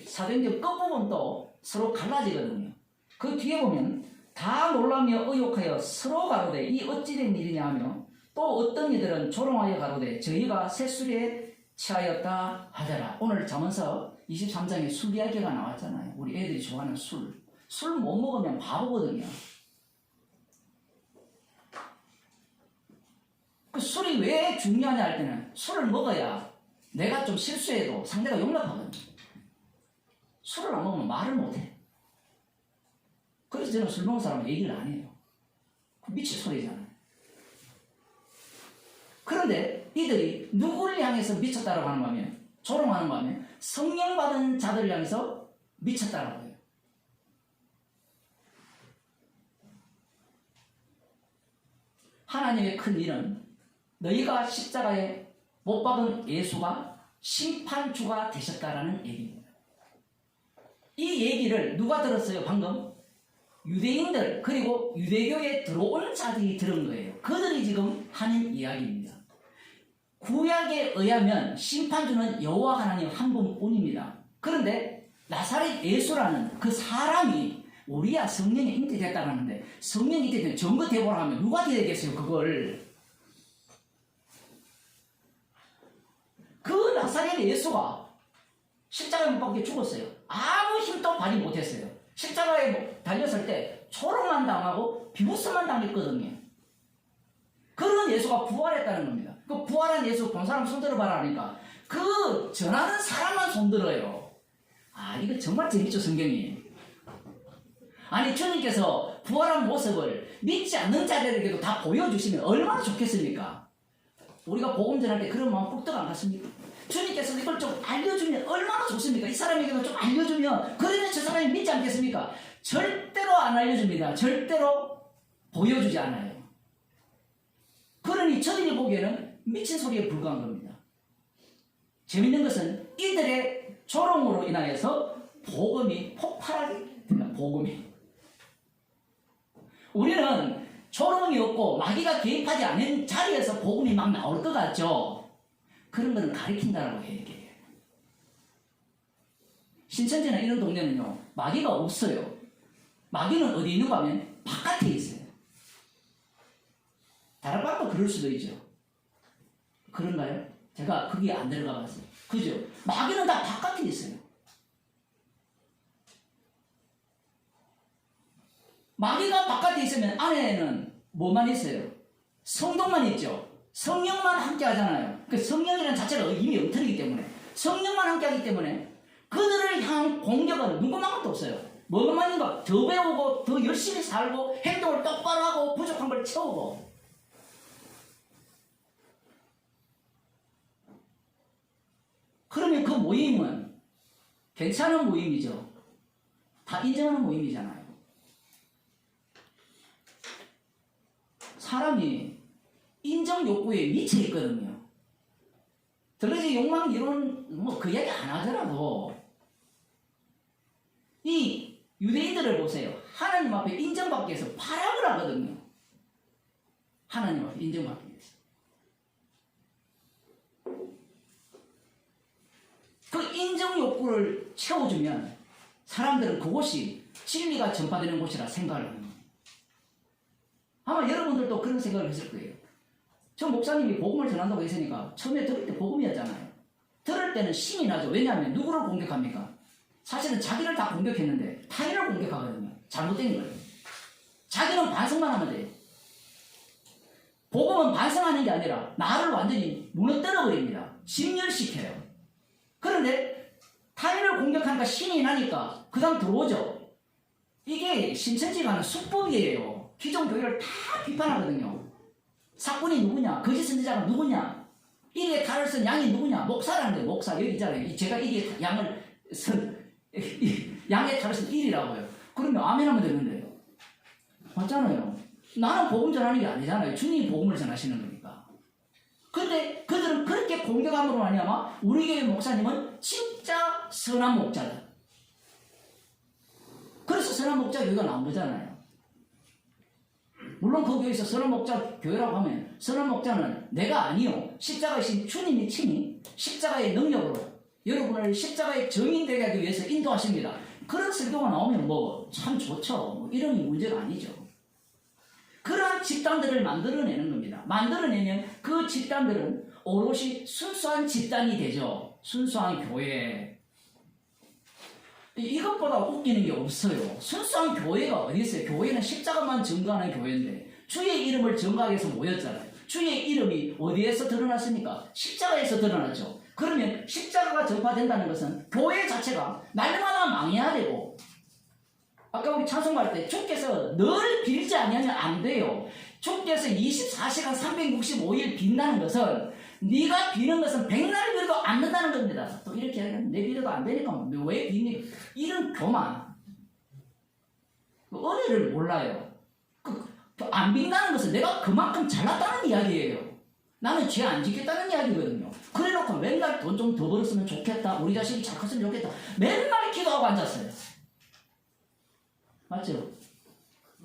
사도행전 끝부분도 서로 갈라지거든요. 그 뒤에 보면 다 놀라며 의욕하여 서로 가로되 이 어찌된 일이냐 하며 또 어떤 이들은 조롱하여 가로되 저희가 새술에 취하였다 하더라. 오늘 잠언서 23장에 술 이야기가 나왔잖아요. 우리 애들이 좋아하는 술. 술 못 먹으면 바보거든요. 그 술이 왜 중요하냐 할 때는 술을 먹어야 내가 좀 실수해도 상대가 용납하거든요. 술을 안 먹으면 말을 못해. 그래서 저는 술 먹는 사람은 얘기를 안 해요. 미칠 소리잖아요. 그런데 이들이 누구를 향해서 미쳤다라고 하는 거면, 조롱하는 거면 성령 받은 자들을 향해서 미쳤다라고 해요. 하나님의 큰 일은 너희가 십자가에 못 박은 예수가 심판주가 되셨다라는 얘기입니다. 이 얘기를 누가 들었어요? 방금 유대인들 그리고 유대교에 들어온 자들이 들은 거예요. 그들이 지금 하는 이야기입니다. 구약에 의하면 심판주는 여호와 하나님 한 분뿐입니다. 그런데 나사렛 예수라는 그 사람이 우리야 성령이 잉태됐다는데, 성령이 잉태되면 증거 대보라 하면 누가 되겠어요? 그걸. 그 나사렛 예수가 십자가에 못 박혀 죽었어요. 아무 힘도 발휘 못했어요. 십자가에 달렸을 때 초롱만 당하고 비부스만 당했거든요. 그런 예수가 부활했다는 겁니다. 그 부활한 예수 본 사람 손 들어봐라 하니까 그 전하는 사람만 손 들어요. 아, 이거 정말 재밌죠, 성경이. 아니, 주님께서 부활한 모습을 믿지 않는 자들에게도 다 보여주시면 얼마나 좋겠습니까? 우리가 복음 전할 때 그런 마음 꿀떡 안 갔습니까? 주님께서 이걸 좀 알려주면 얼마나 좋습니까? 이 사람에게도 좀 알려주면, 그러면 저 사람이 믿지 않겠습니까? 절대로 안 알려줍니다. 절대로 보여주지 않아요. 그러니 저들이 보기에는 미친 소리에 불과한 겁니다. 재밌는 것은 이들의 조롱으로 인하여서 복음이 폭발하게 됩니다. 복음이. 우리는 조롱이 없고 마귀가 개입하지 않은 자리에서 복음이 막 나올 것 같죠? 그런 거는 가리킨다라고 얘기해요. 신천지나 이런 동네는요, 마귀가 없어요. 마귀는 어디 있는가 하면 바깥에 있어요. 다른 방도 그럴 수도 있죠. 그런가요? 제가 거기에 안 들어가 봤어요. 그죠? 마귀는 다 바깥에 있어요. 마귀가 바깥에 있으면 안에는 뭐만 있어요? 성동만 있죠. 성령만 함께 하잖아요. 그 성령이라는 자체가 이미 엉터리기 때문에, 성령만 함께 하기 때문에 그들을 향한 공격은 누구만큼도 없어요. 뭐만인가? 더 배우고 더 열심히 살고 행동을 똑바로 하고 부족한 걸 채우고. 그러면 그 모임은 괜찮은 모임이죠. 다 인정하는 모임이잖아요. 사람이 인정 욕구에 미쳐 있거든요. 들러지 욕망 이론 그 얘기 안 하더라도 이 유대인들을 보세요. 하나님 앞에 인정받기 위해서 파락을 하거든요. 하나님 앞에 인정받기 위해서. 그 인정 욕구를 채워주면 사람들은 그곳이 진리가 전파되는 곳이라 생각을 합니다. 아마 여러분들도 그런 생각을 했을 거예요. 저 목사님이 복음을 전한다고 했으니까 처음에 들을 때 복음이었잖아요. 들을 때는 신이 나죠. 왜냐하면 누구를 공격합니까? 사실은 자기를 다 공격했는데 타인을 공격하거든요. 잘못된 거예요. 자기는 반성만 하면 돼요. 복음은 반성하는 게 아니라 나를 완전히 무너뜨려 버립니다. 진멸시켜요. 그런데 타인을 공격하니까 신이 나니까 그 다음 들어오죠. 이게 신천지가 하는 수법이에요. 기존 교회를 다 비판하거든요. 사꾼이 누구냐? 거짓 선지자가 누구냐? 이리에 칼을 쓴 양이 누구냐? 목사라는데, 목사 여기 있잖아요. 제가 이리에 양을 쓴 양의 칼을 쓴 일이라고요. 그러면 아멘 하면 되는데요. 맞잖아요. 나는 복음 전하는 게 아니잖아요. 주님이 복음을 전하시는 거니까. 근데 그들은 그렇게 공격함으로 말미암아 우리 교회 목사님은 진짜 선한 목자다. 그래서 선한 목자 교회가 나온 거잖아요. 물론 그 교회에서 선한 목자 교회라고 하면 선한 목자는 내가 아니요, 십자가이신 주님이 친히 십자가의 능력으로 여러분을 십자가의 증인 되게 하기 위해서 인도하십니다. 그런 설교가 나오면 뭐 참 좋죠. 뭐 이런 문제가 아니죠. 그러한 집단들을 만들어내는 겁니다. 만들어내면 그 집단들은 오롯이 순수한 집단이 되죠. 순수한 교회. 이것보다 웃기는 게 없어요. 순수한 교회가 어디 있어요? 교회는 십자가만 증거하는 교회인데 주의 이름을 증거하기 위해서 모였잖아요. 주의 이름이 어디에서 드러났습니까? 십자가에서 드러났죠. 그러면 십자가가 전파된다는 것은 교회 자체가 날마다 망해야 되고, 아까 우리 찬송할 때 주께서 늘 빌지 아니하면 안 돼요. 주께서 24시간 365일 빈다는 것은 네가 비는 것은 백날 빌어도 안 된다는 겁니다. 또 이렇게 하면 내 빌어도 안 되니까 왜 비니? 이런 교만. 은혜를 몰라요. 안 빈다는 것은 내가 그만큼 잘났다는 이야기예요. 나는 죄 안 짓겠다는 이야기거든요. 그래놓고 맨날 돈 좀 더 벌었으면 좋겠다. 우리 자식이 잘 컸으면 좋겠다. 맨날 기도하고 앉았어요. 맞죠?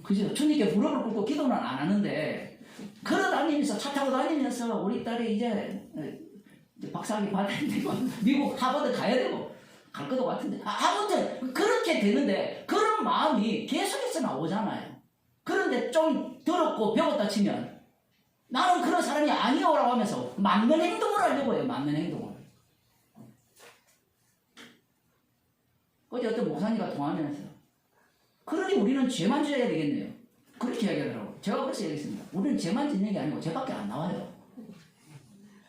그죠? 주님께 무릎을 꿇고 기도는 안 하는데, 걸어 다니면서, 차 타고 다니면서 우리 딸이 이제 박사학위 받아야 되고, 미국 하버드 가야 되고, 갈 것도 같은데. 아무튼, 그렇게 되는데, 그런 마음이 계속해서 나오잖아요. 그런데 좀 더럽고 배웠다 치면, 나는 그런 사람이 아니오라고 하면서 맞는 행동을 하려고 해요. 맞는 행동을. 어제 어떤 목사님과 통화하면서, 그러니 우리는 죄만 지어야 되겠네요. 그렇게 이야기하더라고요. 제가 그래서 얘기했습니다. 우리는 죄만 짓는 게 아니고 죄밖에 안 나와요.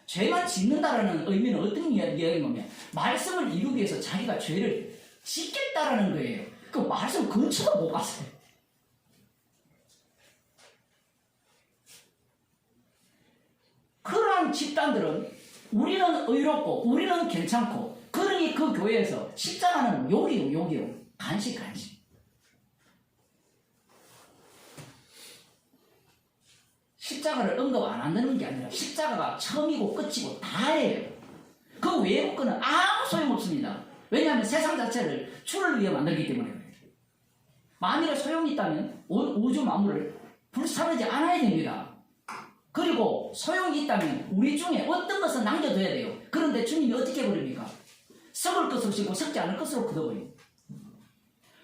죄만 짓는다라는 의미는 어떤 이야기인 거면, 말씀을 이루기 위해서 자기가 죄를 짓겠다라는 거예요. 그 말씀 근처도 못 갔어요. 그러한 집단들은 우리는 의롭고 우리는 괜찮고, 그러니 그 교회에서 십자가는 욕이요. 간식. 십자가를 언급 안 한다는 게 아니라 십자가가 처음이고 끝이고 다예요. 그 외의 거는 아무 소용없습니다. 왜냐하면 세상 자체를 주를 위해 만들기 때문에 그래요. 만일에 소용이 있다면 우주 만물을 불사르지 않아야 됩니다. 그리고 소용이 있다면 우리 중에 어떤 것은 남겨둬야 돼요. 그런데 주님이 어떻게 해버립니까? 썩을 것으로 심고 썩지 않을 것으로 굳어버려요.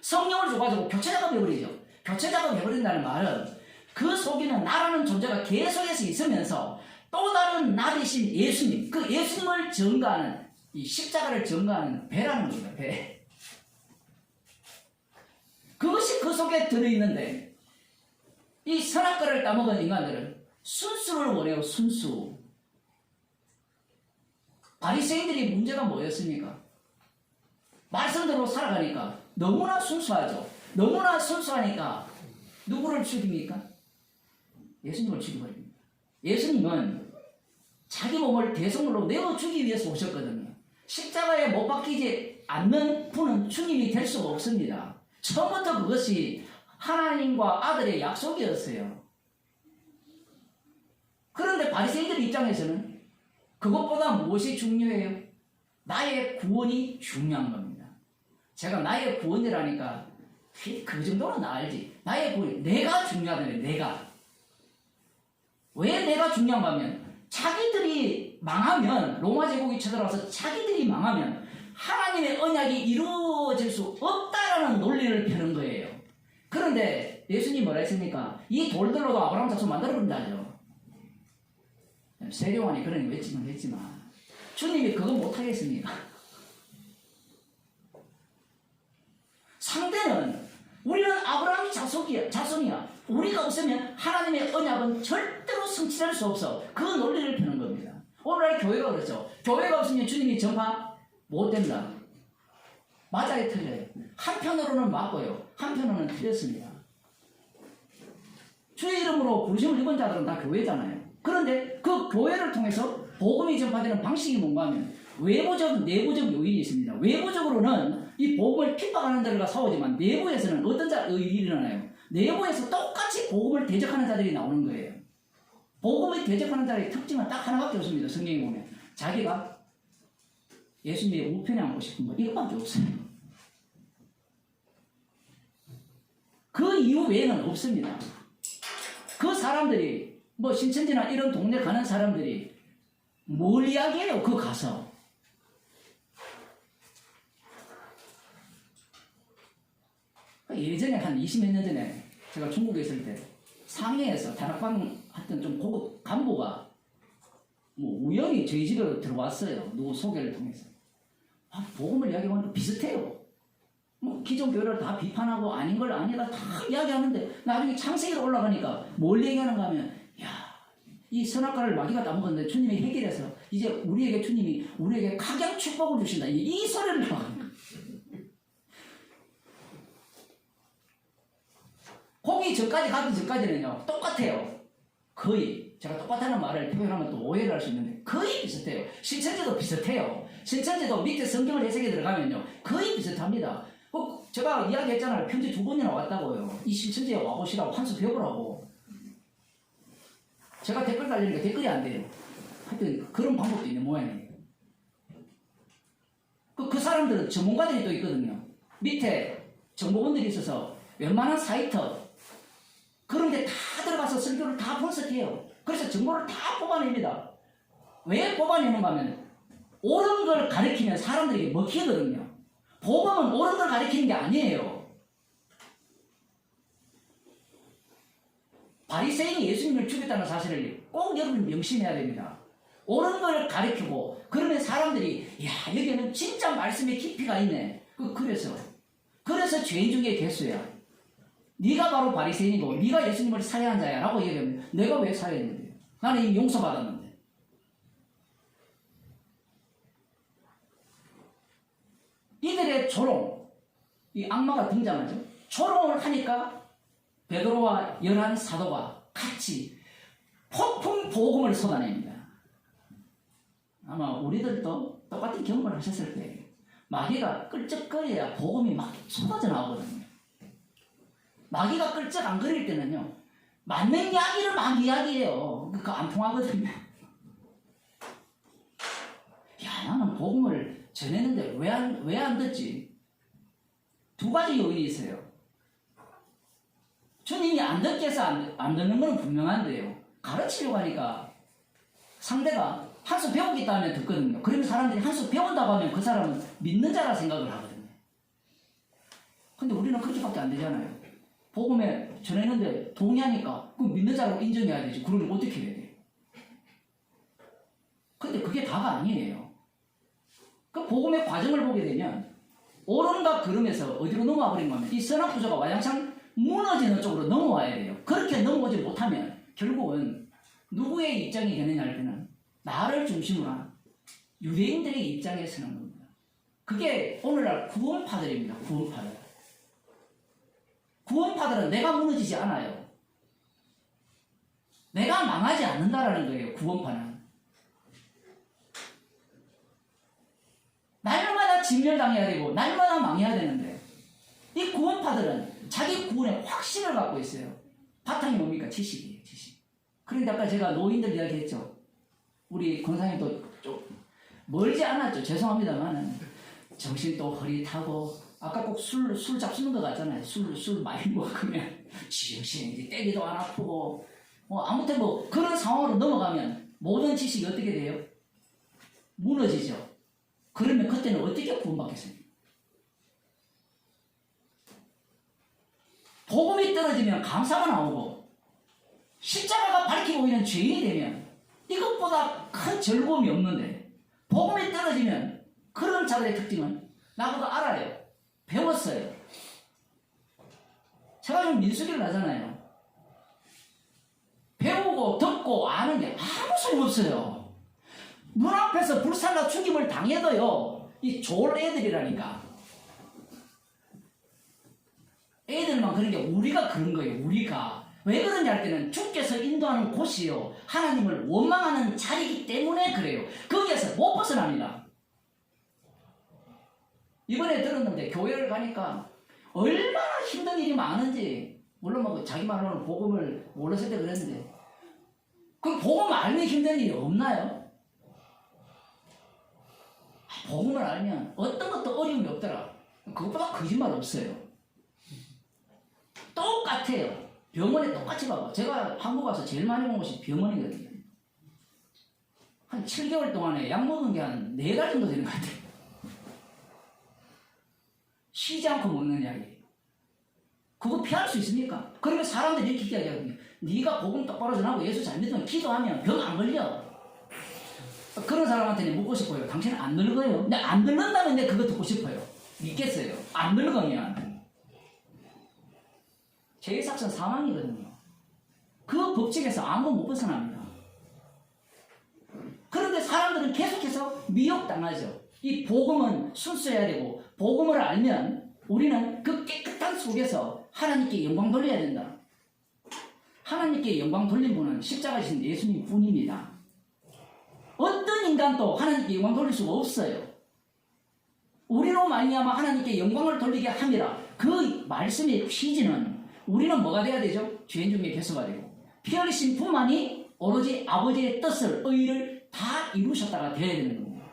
성령을 줘가지고 교체 작업해버리죠. 교체 작업해버린다는 말은 그 속에는 나라는 존재가 계속해서 있으면서 또 다른 나 대신 예수님, 그 예수님을 증거하는, 이 십자가를 증거하는 배라는 겁니다. 배. 그것이 그 속에 들어있는데, 이 선악과를 따먹은 인간들은 순수를 원해요. 순수. 바리새인들이 문제가 뭐였습니까? 말씀대로 살아가니까 너무나 순수하죠. 너무나 순수하니까 누구를 죽입니까? 예수님을 죽여버립니다. 예수님은 자기 몸을 대성물로 내어주기 위해서 오셨거든요. 십자가에 못 박히지 않는 분은 주님이 될 수가 없습니다. 처음부터 그것이 하나님과 아들의 약속이었어요. 그런데 바리새인들 입장에서는 그것보다 무엇이 중요해요? 나의 구원이 중요한 겁니다. 제가 나의 구원이라니까 그 정도는 나 알지. 나의 구원, 내가 중요하다는 내가. 왜 내가 중요한가 하면, 자기들이 망하면, 로마 제국이 쳐들어와서 자기들이 망하면 하나님의 언약이 이루어질 수 없다라는 논리를 펴는 거예요. 그런데 예수님이 뭐라 했습니까? 이 돌들로도 아브라함 자손 만들어버린다죠. 세례요한이 그런 외치면 했지만 주님이 그거 못하겠습니까? 상대는 우리는 아브라함의 자손이야. 우리가 없으면 하나님의 언약은 절대로 성취될 수 없어. 그 논리를 펴는 겁니다. 오늘날 교회가 그렇죠. 교회가 없으면 주님이 전파 못 된다. 맞아요, 틀려요. 한편으로는 맞고요, 한편으로는 틀렸습니다. 주의 이름으로 부르심을 입은 자들은 다 교회잖아요. 그런데 그 교회를 통해서 복음이 전파되는 방식이 뭔가 하면 외부적, 내부적 요인이 있습니다. 외부적으로는 이 복음을 핍박하는 자들과 싸우지만 내부에서는 어떤 일이 일어나요? 내부에서 똑같이 복음을 대적하는 자들이 나오는 거예요. 복음을 대적하는 자의 특징은 딱 하나밖에 없습니다. 성경에 보면 자기가 예수님의 우편에 앉고 싶은 거 이것밖에 없어요. 그 이유 외에는 없습니다. 그 사람들이 뭐 신천지나 이런 동네 가는 사람들이 뭘 이야기해요? 그 가서 예전에 한 20몇 년 전에 제가 중국에 있을 때 상해에서 다락방 했던 좀 고급 간부가 뭐 우연히 저희 집에 들어왔어요. 누구 소개를 통해서. 복음을 이야기하는 거 비슷해요. 뭐 기존 교회를 다 비판하고 아닌 걸 아니다 다 이야기하는데 나중에 창세기로 올라가니까 뭘 얘기하는가 하면 야 이 선악과를 마귀가 따먹었는데 주님이 해결해서 이제 주님이 우리에게 각양 축복을 주신다. 이 소리를 하는 거예요. 고기 전까지 가기 전까지는요 똑같아요. 거의 제가 똑같다는 말을 표현하면 또 오해를 할 수 있는데 거의 비슷해요. 신천지도 비슷해요. 신천지도 밑에 성경을 해석에 들어가면요 거의 비슷합니다. 제가 이야기했잖아요. 편지 2번이나 왔다고요. 이 신천지에 와보시라고 한수 배우라고. 제가 댓글 달리니까 댓글이 안 돼요. 하여튼 그런 방법도 있는 모양이에요. 그 사람들은 전문가들이 또 있거든요. 밑에 정보원들이 있어서 웬만한 사이트 그런 데 다 들어가서 설교를 다 분석해요. 그래서 정보를 다 뽑아냅니다. 왜 뽑아내는가 하면 옳은 걸 가르치면 사람들에게 먹히거든요. 복음은 옳은 걸 가르치는 게 아니에요. 바리새인이 예수님을 죽였다는 사실을 꼭 여러분 명심해야 됩니다. 옳은 걸 가르치고 그러면 사람들이 야 여기는 진짜 말씀의 깊이가 있네. 그래서 죄인 중에 개수야. 네가 바로 바리새인이고 네가 예수님을 살해한 자야 라고 얘기하면 내가 왜 살해했는데? 나는 이미 용서받았는데. 이들의 조롱, 이 악마가 등장하죠. 조롱을 하니까 베드로와 11 사도가 같이 폭풍 복음을 쏟아냅니다. 아마 우리들도 똑같은 경험을 하셨을 거예요. 마귀가 끌적거려야 복음이 막 쏟아져 나오거든요. 마귀가 끌적 안 거릴 때는요 맞는 이야기를 막 이야기해요. 그거 안 통하거든요. 야 나는 복음을 전했는데 왜 안 듣지? 2가지 요인이 있어요. 주님이 안 듣게 해서 안 듣는 건 분명한데요. 가르치려고 하니까 상대가 한 수 배우겠다 하면 듣거든요. 그러면 사람들이 한 수 배운다고 하면 그 사람은 믿는 자라 생각을 하거든요. 근데 우리는 그렇게밖에 안 되잖아요. 복음에 전했는데 동의하니까 그럼 믿는 자라고 인정해야 되지. 그러면 어떻게 해야 돼요? 근데 그게 다가 아니에요. 그 복음의 과정을 보게 되면 옳은가 그름에서 어디로 넘어와 버린 거면 이 선악 구조가 와장창 무너지는 쪽으로 넘어와야 돼요. 그렇게 넘어오지 못하면 결국은 누구의 입장이 되느냐 할 때는 나를 중심으로 한 유대인들의 입장에 서는 겁니다. 그게 오늘날 구원파들입니다. 구원파들은 내가 무너지지 않아요. 내가 망하지 않는다라는 거예요. 구원파는. 날마다 진멸당해야 되고 날마다 망해야 되는데 이 구원파들은 자기 구원에 확신을 갖고 있어요. 바탕이 뭡니까? 지식이에요. 지식. 그런데 아까 제가 노인들 이야기했죠. 우리 권사님도 좀 멀지 않았죠. 죄송합니다만 정신도 흐릿하고 아까 꼭 술 잡수는 것 같잖아요. 술 많이 먹으면 지정신이 때리도 안 아프고 아무튼 그런 상황으로 넘어가면 모든 지식이 어떻게 돼요? 무너지죠. 그러면 그때는 어떻게 구원받겠습니까? 복음이 떨어지면 감사가 나오고 십자가가 밝히고 있는 죄인이 되면 이것보다 큰 즐거움이 없는데 복음이 떨어지면 그런 자들의 특징은 나보다 알아요. 배웠어요. 제가 좀 민수기를 하잖아요. 배우고 듣고 아는 게 아무 소용없어요. 눈앞에서 불살라 죽임을 당해도요 이 좋을 애들이라니까. 애들만 그런 게 우리가 그런 거예요. 우리가 왜 그러냐 할 때는 주께서 인도하는 곳이요 하나님을 원망하는 자리이기 때문에 그래요. 거기에서 못 벗어납니다. 이번에 들었는데 교회를 가니까 얼마나 힘든 일이 많은지 물론 자기 말로는 복음을 몰랐을 때 그랬는데 그 복음을 알면 힘든 일이 없나요? 복음을 알면 어떤 것도 어려움이 없더라. 그것보다 거짓말 없어요. 똑같아요. 병원에 똑같이 가고 제가 한국 와서 제일 많이 본 곳이 병원이거든요. 한 7개월 동안에 약 먹은 게 한 4달 정도 되는 것 같아요. 쉬지 않고 먹는 약이에요. 그거 피할 수 있습니까? 그러면 사람들이 이렇게 이야기하거든요. 네가 복음 똑바로 전하고 예수 잘 믿으면 기도하면 병 안 걸려. 그런 사람한테는 묻고 싶어요. 당신은 안 늙어요? 근데 안 늙는다면 내가 그거 듣고 싶어요. 믿겠어요. 안 늙으면 제일사건 사망이거든요. 그 법칙에서 아무도 못 벗어납니다. 사람들은 계속해서 미혹당하죠. 이 복음은 순수해야 되고 복음을 알면 우리는 그 깨끗한 속에서 하나님께 영광 돌려야 된다. 하나님께 영광 돌린 분은 십자가이신 예수님 뿐입니다. 어떤 인간도 하나님께 영광 돌릴 수가 없어요. 우리로 말미암아 하나님께 영광을 돌리게 함이라. 그 말씀의 취지는 우리는 뭐가 돼야 되죠? 죄인 중에 괴수가 되고 피 흘리신 분만이 오로지 아버지의 뜻을 의를 다 이루셨다가 되어야 되는 겁니다.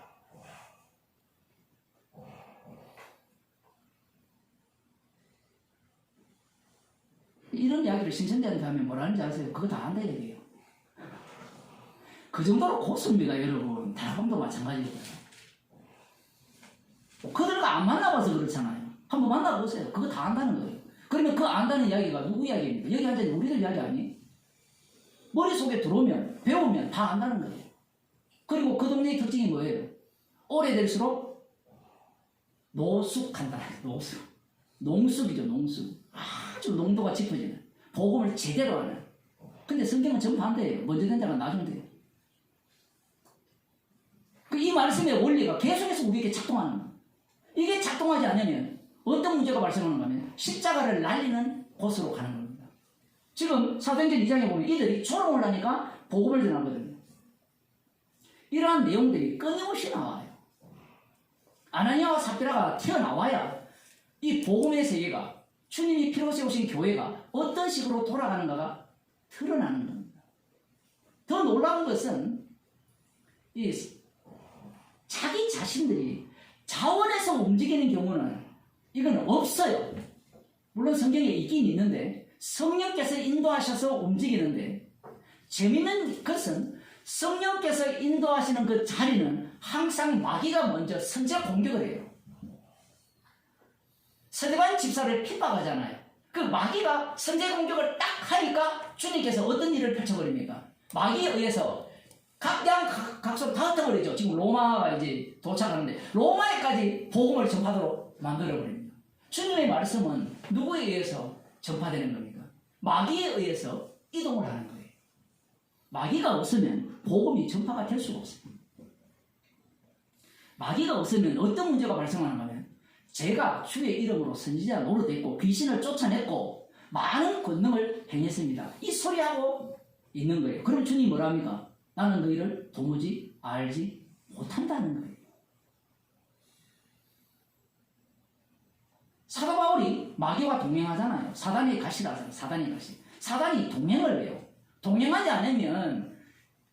이런 이야기를 신천지한테 하면 뭐라는지 아세요? 그거 다 안다 얘기예요. 그 정도로 고수입니다, 여러분. 다락방도 마찬가지고요. 그들과 안 만나봐서 그렇잖아요. 한번 만나보세요. 그거 다 안다는 거예요. 그러면 그 안다는 이야기가 누구 이야기입니까? 여기 앉아있는 우리들 이야기 아니에요? 머릿속에 들어오면 배우면 다 안다는 거예요. 그리고 그 동네의 특징이 뭐예요? 오래될수록 노숙한다. 노숙. 농숙이죠, 농숙. 아주 농도가 짙어지는 복음을 제대로 하는. 근데 성경은 전부 반대예요. 먼저 된 자가 나중에 돼요. 이 말씀의 원리가 계속해서 우리에게 작동하는 거예요. 이게 작동하지 않으면 어떤 문제가 발생하는가 하면 십자가를 날리는 곳으로 가는 겁니다. 지금 사도행전 2장에 보면 이들이 초롱을 하니까 복음을 전하거든요. 이러한 내용들이 끊임없이 나와요. 아나니아와 삽비라가 튀어나와야 이 복음의 세계가 주님이 피로 세우신 교회가 어떤 식으로 돌아가는가가 드러나는 겁니다. 더 놀라운 것은 이 자기 자신들이 자원해서 움직이는 경우는 이건 없어요. 물론 성경에 있긴 있는데 성령께서 인도하셔서 움직이는데 재밌는 것은 성령께서 인도하시는 그 자리는 항상 마귀가 먼저 선제 공격을 해요. 스데반 집사를 핍박하잖아요. 그 마귀가 선제 공격을 딱 하니까 주님께서 어떤 일을 펼쳐버립니까? 마귀에 의해서 각양 다 흩어버리죠. 지금 로마가 이제 도착하는데 로마에까지 복음을 전파도록 만들어버립니다. 주님의 말씀은 누구에 의해서 전파되는 겁니까? 마귀에 의해서 이동을 하는 거예요. 마귀가 없으면 복음이 전파가 될 수가 없습니다. 마귀가 없으면 어떤 문제가 발생하는가 하면 제가 주의 이름으로 선지자 노릇했고 귀신을 쫓아냈고 많은 권능을 행했습니다. 이 소리하고 있는 거예요. 그럼 주님이 뭐라 합니까? 나는 너희를 도무지 알지 못한다는 거예요. 사도 바울이 마귀와 동행하잖아요. 사단의 가시라잖아요. 사단의 가시. 사단이 동행을 해요. 동행하지 않으면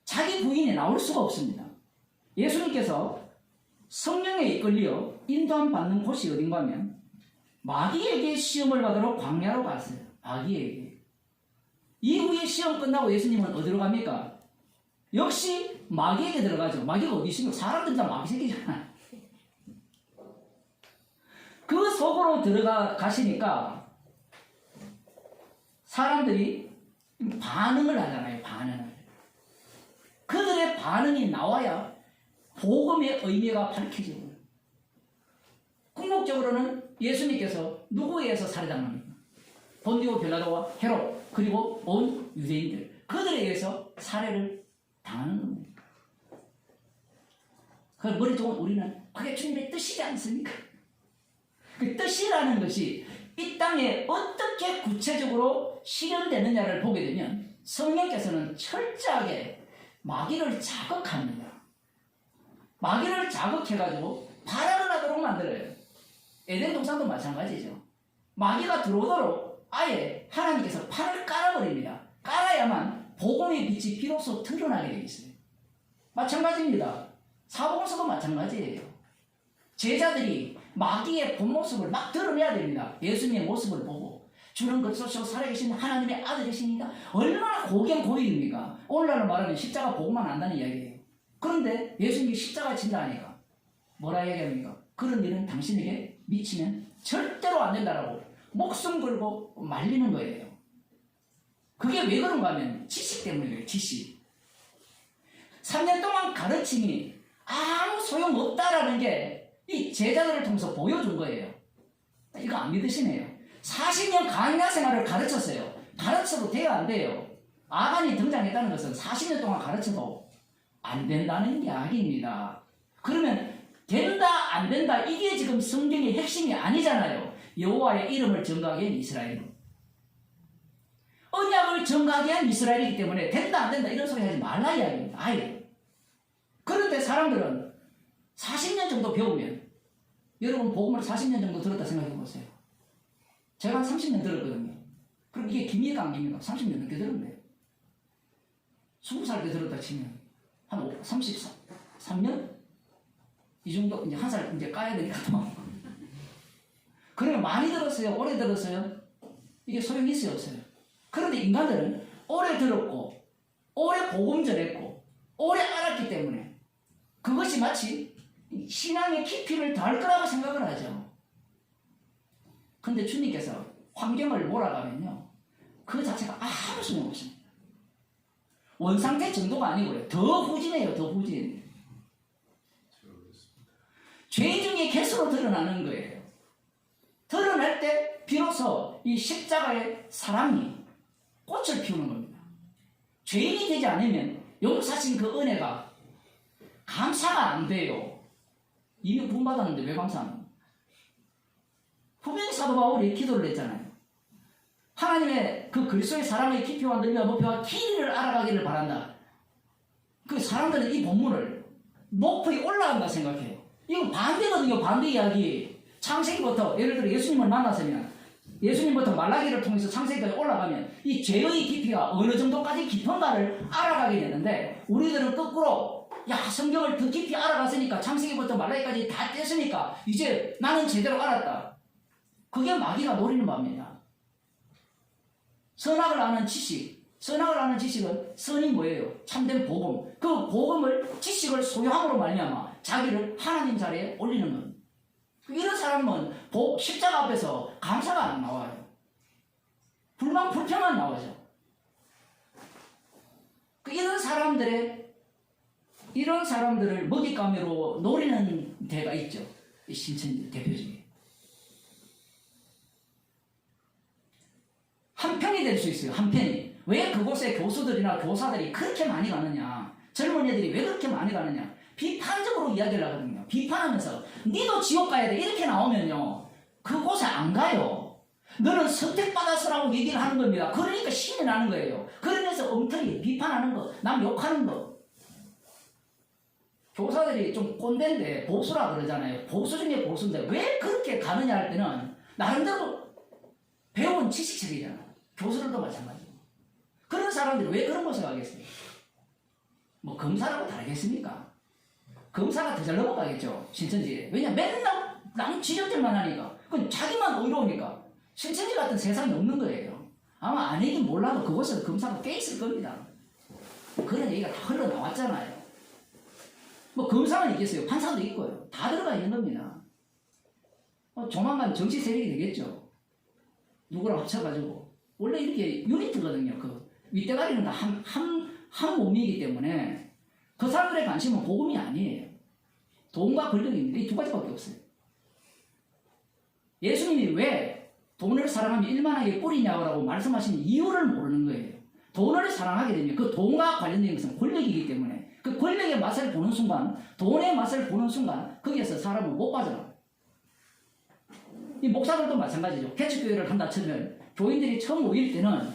자기 부인에 나올 수가 없습니다. 예수님께서 성령에 이끌려 인도함 받는 곳이 어딘가 하면 마귀에게 시험을 받으러 광야로 갔어요. 마귀에게. 이후에 시험 끝나고 예수님은 어디로 갑니까? 역시 마귀에게 들어가죠. 마귀가 어디 있습니까? 사람들 다 마귀 새끼잖아요. 그 속으로 가시니까 사람들이 반응을 하잖아요. 반응을. 그들의 반응이 나와야 복음의 의미가 밝혀지고 궁극적으로는 예수님께서 누구에 의해서 살해당합니까? 본디오 빌라도와 헤롯 그리고 온 유대인들 그들에 의해서 살해를 당하는 겁니다. 그 머릿속은 우리는 그게 주님의 뜻이지 않습니까? 그 뜻이라는 것이 이 땅에 어떻게 구체적으로 실현되느냐를 보게 되면 성령께서는 철저하게 마귀를 자극합니다. 마귀를 자극해가지고 발악을 하도록 만들어요. 에덴 동산도 마찬가지죠. 마귀가 들어오도록 아예 하나님께서 판을 깔아버립니다. 깔아야만 복음의 빛이 비로소 드러나게 되어 있어요. 마찬가지입니다. 사복음서도 마찬가지예요. 제자들이 마귀의 본 모습을 막 드러내야 됩니다. 예수님의 모습을 보고 주는 그리스도시요 살아계신 하나님의 아들이십니다. 얼마나 고견고익입니까? 오늘날로 말하면 십자가 보고만 안다는 이야기예요. 그런데 예수님이 십자가 진다 하니까 뭐라 얘기합니까? 그런 일은 당신에게 미치면 절대로 안 된다라고 목숨 걸고 말리는 거예요. 그게 왜 그런가 하면 지식 때문이에요. 지식. 3년 동안 가르침이 아무 소용없다라는 게 이 제자들을 통해서 보여준 거예요. 이거 안 믿으시네요. 40년 강야 생활을 가르쳤어요. 가르쳐도 돼야 안 돼요. 아간이 등장했다는 것은 40년 동안 가르쳐도 안 된다는 이야기입니다. 그러면 된다 안 된다 이게 지금 성경의 핵심이 아니잖아요. 여호와의 이름을 정하게 한 이스라엘, 언약을 정하게 한 이스라엘이기 때문에 된다 안 된다 이런 소리 하지 말라 이야기입니다. 아예. 그런데 사람들은 40년 정도 배우면, 여러분 복음을 40년 정도 들었다 생각해 보세요. 제가 한 30년 들었거든요. 그럼 이게 깁니까 안 깁니까? 30년 넘게 들었네. 20살 때 들었다 치면 한 33년? 이 정도 이제 한 살 이제 까야 되니까 또. 그러면 많이 들었어요? 오래 들었어요? 이게 소용이 있어요? 없어요? 그런데 인간들은 오래 들었고 오래 복음 전했고 오래 알았기 때문에 그것이 마치 신앙의 깊이를 더할 거라고 생각을 하죠. 근데 주님께서 환경을 몰아가면요, 그 자체가 아무 소용없습니다. 원상태 정도가 아니고요, 더 후진해요. 더 후진. 죄 중에 개수로 드러나는 거예요. 드러날 때 비로소 이 십자가의 사랑이 꽃을 피우는 겁니다. 죄인이 되지 않으면 용서하신 그 은혜가 감사가 안 돼요. 이미 구원받았는데 왜 감사합니까? 분명히 사도 바울이 기도를 했잖아요. 하나님의 그 그리스도의 사랑의 깊이와 넓이와 높이와 길이를 알아가기를 바란다. 그 사람들은 이 본문을 높이 올라간다 생각해요. 이건 반대거든요. 반대 이야기. 창세기부터 예를 들어 예수님을 만났으면 예수님부터 말라기를 통해서 창세기까지 올라가면 이 죄의 깊이가 어느 정도까지 깊은가를 알아가게 되는데, 우리들은 거꾸로 야 성경을 더 깊이 알아갔으니까 창세기부터 말라기까지 다 뗐으니까 이제 나는 제대로 알았다. 그게 마귀가 노리는 바입니다. 선악을 아는 지식, 선악을 아는 지식은 선이 뭐예요? 참된 복음. 그 복음을 지식을 소유함으로 말미암아 자기를 하나님 자리에 올리는 겁니다. 이런 사람은 십자가 앞에서 감사가 안 나와요. 불만 불평만 나오죠. 이런 사람들을 먹잇감으로 노리는 데가 있죠. 이 신천지 대표적인. 한편이 될 수 있어요. 한편이. 왜 그곳에 교수들이나 교사들이 그렇게 많이 가느냐, 젊은 애들이 왜 그렇게 많이 가느냐, 비판적으로 이야기를 하거든요. 비판하면서 니도 지옥 가야 돼 이렇게 나오면요, 그곳에 안 가요. 너는 선택받았으라고 얘기를 하는 겁니다. 그러니까 신이 나는 거예요. 그러면서 엉터리 비판하는 거, 남 욕하는 거. 교사들이 좀 꼰대인데 보수라 그러잖아요. 보수 중에 보수인데 왜 그렇게 가느냐 할 때는 나름대로 배운 지식책이잖아. 교수들도 마찬가지고. 그런 사람들이 왜 그런 것을 하겠어요? 뭐 검사라고 다르겠습니까? 검사가 더 잘 넘어가겠죠, 신천지에. 왜냐, 맨날 남 지적질만 하니까. 그건 자기만 의로우니까. 신천지 같은 세상이 없는 거예요. 아마 아니긴 몰라도 그곳에서 검사가 꽤 있을 겁니다. 그런 얘기가 다 흘러나왔잖아요. 뭐 검사만 있겠어요. 판사도 있고요. 다 들어가 있는 겁니다. 조만간 정치 세력이 되겠죠. 누구랑 합쳐가지고. 원래 이렇게 유니트거든요. 그 윗대가리는 다 한 몸이기 때문에 그 사람들의 관심은 복음이 아니에요. 돈과 권력입니다. 이 두 가지밖에 없어요. 예수님이 왜 돈을 사랑하면 일만하게 꼴이냐고 말씀하신 이유를 모르는 거예요. 돈을 사랑하게 되면 그 돈과 관련된 것은 권력이기 때문에 그 권력의 맛을 보는 순간, 돈의 맛을 보는 순간 거기에서 사람은 못 빠져나가요. 이 목사들도 마찬가지죠. 개척교회를 한다 치면 교인들이 처음 모일 때는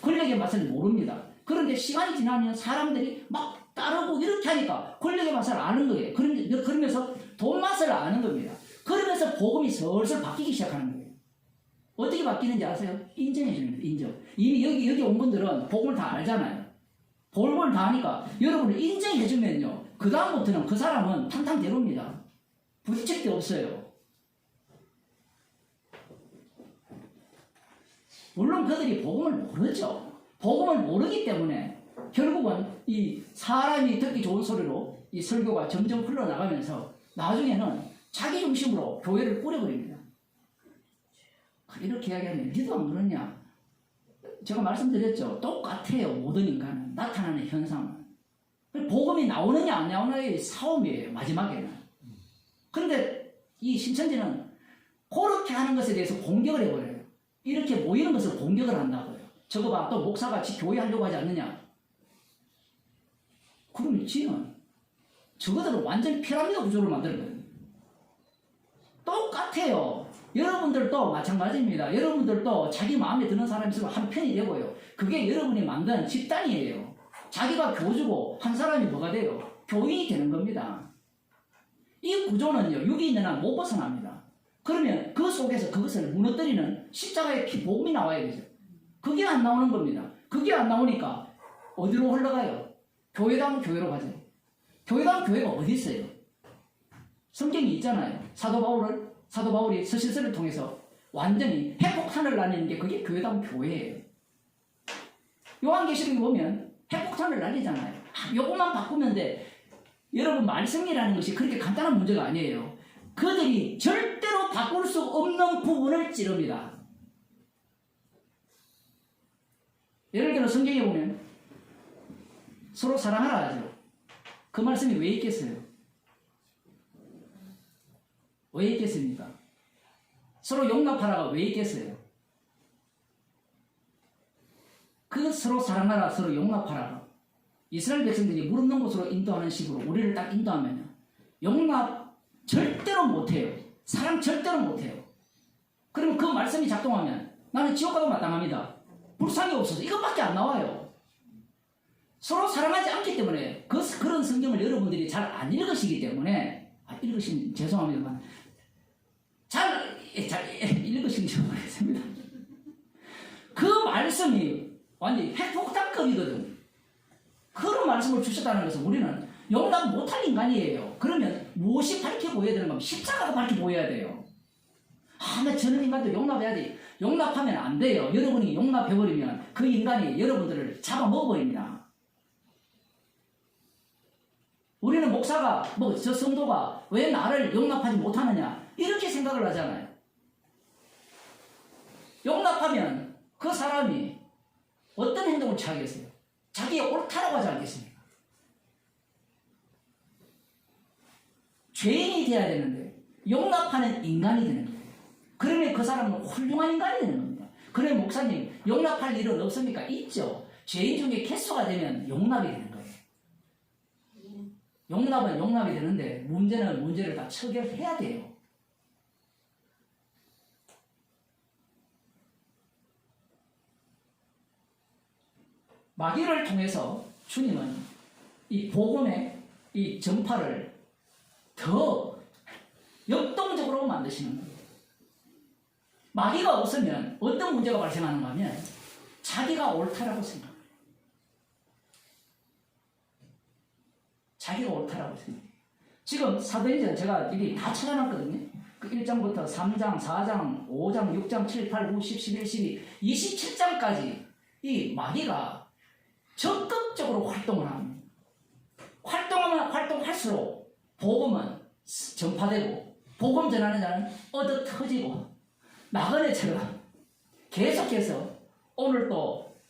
권력의 맛을 모릅니다. 그런데 시간이 지나면 사람들이 막 따르고 이렇게 하니까 권력의 맛을 아는 거예요. 그러면서 돈 맛을 아는 겁니다. 그러면서 복음이 슬슬 바뀌기 시작하는 거예요. 어떻게 바뀌는지 아세요? 인정해 주는 거예요. 인정. 이미 여기 온 분들은 복음을 다 알잖아요. 복음을 다 하니까 여러분을 인정해 주면요, 그 다음부터는 그 사람은 탕탕대로입니다. 부딪힐 데 없어요. 물론 그들이 복음을 모르죠. 복음을 모르기 때문에 결국은 이 사람이 듣기 좋은 소리로 이 설교가 점점 흘러나가면서 나중에는 자기 중심으로 교회를 꾸려버립니다. 이렇게 이야기하면 니도 안 그러냐? 제가 말씀드렸죠. 똑같아요. 모든 인간은 나타나는 현상은. 복음이 나오느냐 안 나오느냐의 싸움이에요. 마지막에는. 그런데 이 신천지는 그렇게 하는 것에 대해서 공격을 해버려요. 이렇게 모이는 것을 공격을 한다고요. 저거 봐, 또 목사가 지 교회 하려고 하지 않느냐? 그러면 지는 저것들은 완전 피라미드 구조를 만드는 거예요. 똑같아요. 여러분들도 마찬가지입니다. 여러분들도 자기 마음에 드는 사람이 있으면 한 편이 되고요. 그게 여러분이 만든 집단이에요. 자기가 교주고 한 사람이 뭐가 돼요? 교인이 되는 겁니다. 이 구조는요, 여기 있는 한 못 벗어납니다. 그러면 그 속에서 그것을 무너뜨리는 십자가의 복음이 나와야 되죠. 그게 안 나오는 겁니다. 그게 안 나오니까 어디로 흘러가요? 교회다운 교회로 가죠. 교회다운 교회가 어디 있어요? 성경이 있잖아요. 사도 바울이 서신서를 통해서 완전히 핵폭탄을 날리는 게 그게 교회다운 교회예요. 요한계시록에 보면 핵폭탄을 날리잖아요. 요것만 바꾸면 돼. 여러분, 말씀이라는 것이 그렇게 간단한 문제가 아니에요. 그들이 절대로 바꿀 수 없는 부분을 찌릅니다. 예를 들어 성경에 보면 서로 사랑하라 하죠. 그 말씀이 왜 있겠어요? 왜 있겠습니까? 서로 용납하라가 왜 있겠어요? 그 서로 사랑하라, 서로 용납하라. 이스라엘 백성들이 무릎 넣은 곳으로 인도하는 식으로 우리를 딱 인도하면 용납 절대로 못해요. 사랑 절대로 못해요. 그러면 그 말씀이 작동하면 나는 지옥 가고 마땅합니다. 불쌍히 없어서 이것밖에 안 나와요. 서로 사랑하지 않기 때문에 그런 성경을 여러분들이 잘 안 읽으시기 때문에 읽으신 죄송합니다만 잘 읽으신 줄 모르겠습니다. 그 말씀이 완전히 핵폭탄급이거든. 그런 말씀을 주셨다는 것은 우리는 용납 못할 인간이에요. 그러면 무엇이 밝혀 보여야 되는 겁니까? 십자가가 밝혀 보여야 돼요. 나 저런 인간도 용납해야지. 용납하면 안 돼요. 여러분이 용납해버리면 그 인간이 여러분들을 잡아먹어버립니다. 우리는 목사가 저 성도가 왜 나를 용납하지 못하느냐 이렇게 생각을 하잖아요. 용납하면 그 사람이 어떤 행동을 취하겠어요? 자기가 옳다라고 하지 않겠습니까? 죄인이 돼야 되는데 용납하는 인간이 되는 거예요. 그러면 그 사람은 훌륭한 인간이 되는 겁니다. 그래 목사님 용납할 일은 없습니까? 있죠. 죄인 중에 개수가 되면 용납이 되는 거예요. 용납은 용납이 되는데 문제는 문제를 다 처결해야 돼요. 마귀를 통해서 주님은 이 복음의 이 전파를 더 역동적으로 만드시는 거예요. 마귀가 없으면 어떤 문제가 발생하는가 하면 자기가 옳다라고 생각해요. 자기가 옳다라고 생각해요. 지금 사도행전 제가 이리 다 찾아놨거든요. 그 1장부터 3장, 4장, 5장, 6장, 7, 8, 9, 10, 11, 12, 27장까지 이 마귀가 적극적으로 활동을 합니다. 활동하면 활동할수록 복음은 전파되고 복음 전하는 자는 얻어 터지고 나그네처럼 계속해서 오늘 또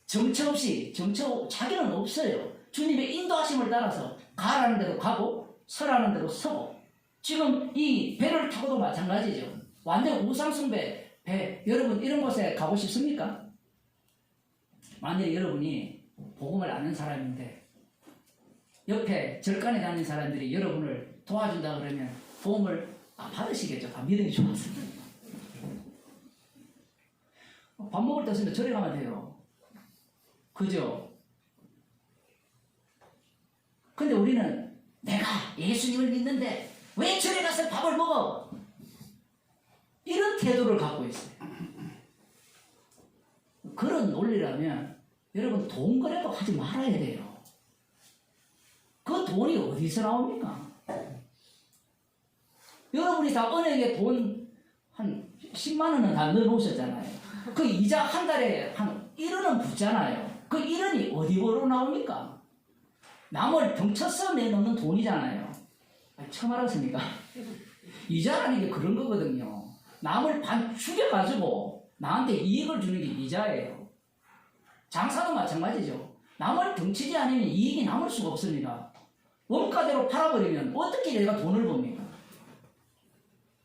정처 없이 자기는 없어요. 주님의 인도하심을 따라서 가라는 대로 가고 서라는 대로 서고 지금 이 배를 타고도 마찬가지죠. 완전 우상숭배 배 여러분 이런 곳에 가고 싶습니까? 만약에 여러분이 복음을 아는 사람인데 옆에 절간에 다니는 사람들이 여러분을 도와준다 그러면 도움을 받으시겠죠. 다 믿음이 좋았습니다. 밥 먹을 때 없으면 절에 가면 돼요. 그죠? 근데 우리는 내가 예수님을 믿는데 왜 절에 가서 밥을 먹어? 이런 태도를 갖고 있어요. 그런 논리라면 여러분 돈 거래도 하지 말아야 돼요. 그 돈이 어디서 나옵니까? 여러분이 다 은행에 돈 한 10만 원은 다 넣어놓으셨잖아요. 그 이자 한 달에 한 1원은 붙잖아요. 그 1원이 어디로 나옵니까? 남을 덩쳐서 내놓는 돈이잖아요. 처음 알았습니까? 이자라는 게 그런 거거든요. 남을 반 죽여가지고 나한테 이익을 주는 게 이자예요. 장사도 마찬가지죠. 남을 덩치지 않으면 이익이 남을 수가 없습니다. 원가대로 팔아버리면 어떻게 내가 돈을 법니까?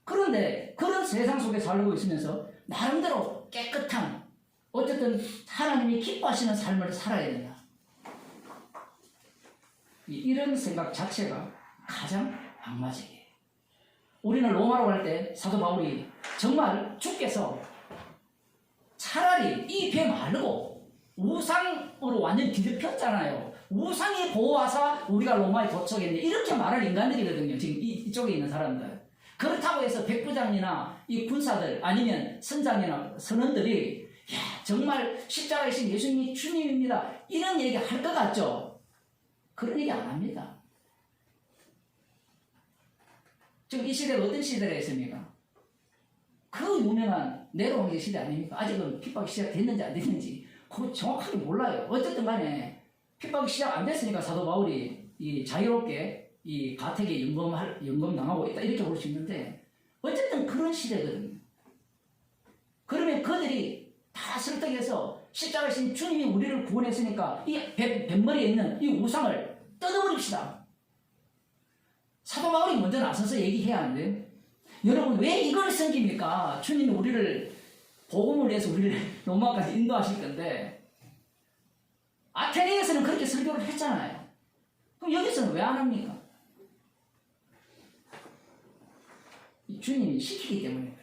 그런데 그런 세상 속에 살고 있으면서 나름대로 깨끗한 어쨌든 하나님이 기뻐하시는 삶을 살아야 된다. 이런 생각 자체가 가장 악마적이에요. 우리는 로마로 갈 때 사도 바울이 정말 주께서 차라리 이 배 말고 우상으로 완전 뒤덮였잖아요. 우상이 보호하사 우리가 로마에 도착했네. 이렇게 말할 인간들이거든요. 지금 이쪽에 있는 사람들. 그렇다고 해서 백부장이나 이 군사들 아니면 선장이나 선원들이 야 정말 십자가이신 예수님이 주님입니다. 이런 얘기 할 것 같죠? 그런 얘기 안 합니다. 지금 이 시대가 어떤 시대가 있습니까? 그 유명한 네로왕제 시대 아닙니까? 아직은 핍박이 시작됐는지 안 됐는지 그거 정확하게 몰라요. 어쨌든 간에 핍박이 시작 안 됐으니까 사도 바울이 이 자유롭게 이 가택에 연금 당하고 있다 이렇게 볼 수 있는데 어쨌든 그런 시대거든요. 그러면 그들이 다 설득해서 십자가신 주님이 우리를 구원했으니까 이 뱃머리에 있는 이 우상을 뜯어버립시다. 사도 바울이 먼저 나서서 얘기해야 하는데 여러분 왜 이걸 섬깁니까? 주님이 우리를 복음을 위해서 우리를 로마까지 인도하실 건데 아테네에서는 그렇게 설교를 했잖아요. 그럼 여기서는 왜 안 합니까? 주님이 시키기 때문에 그래요.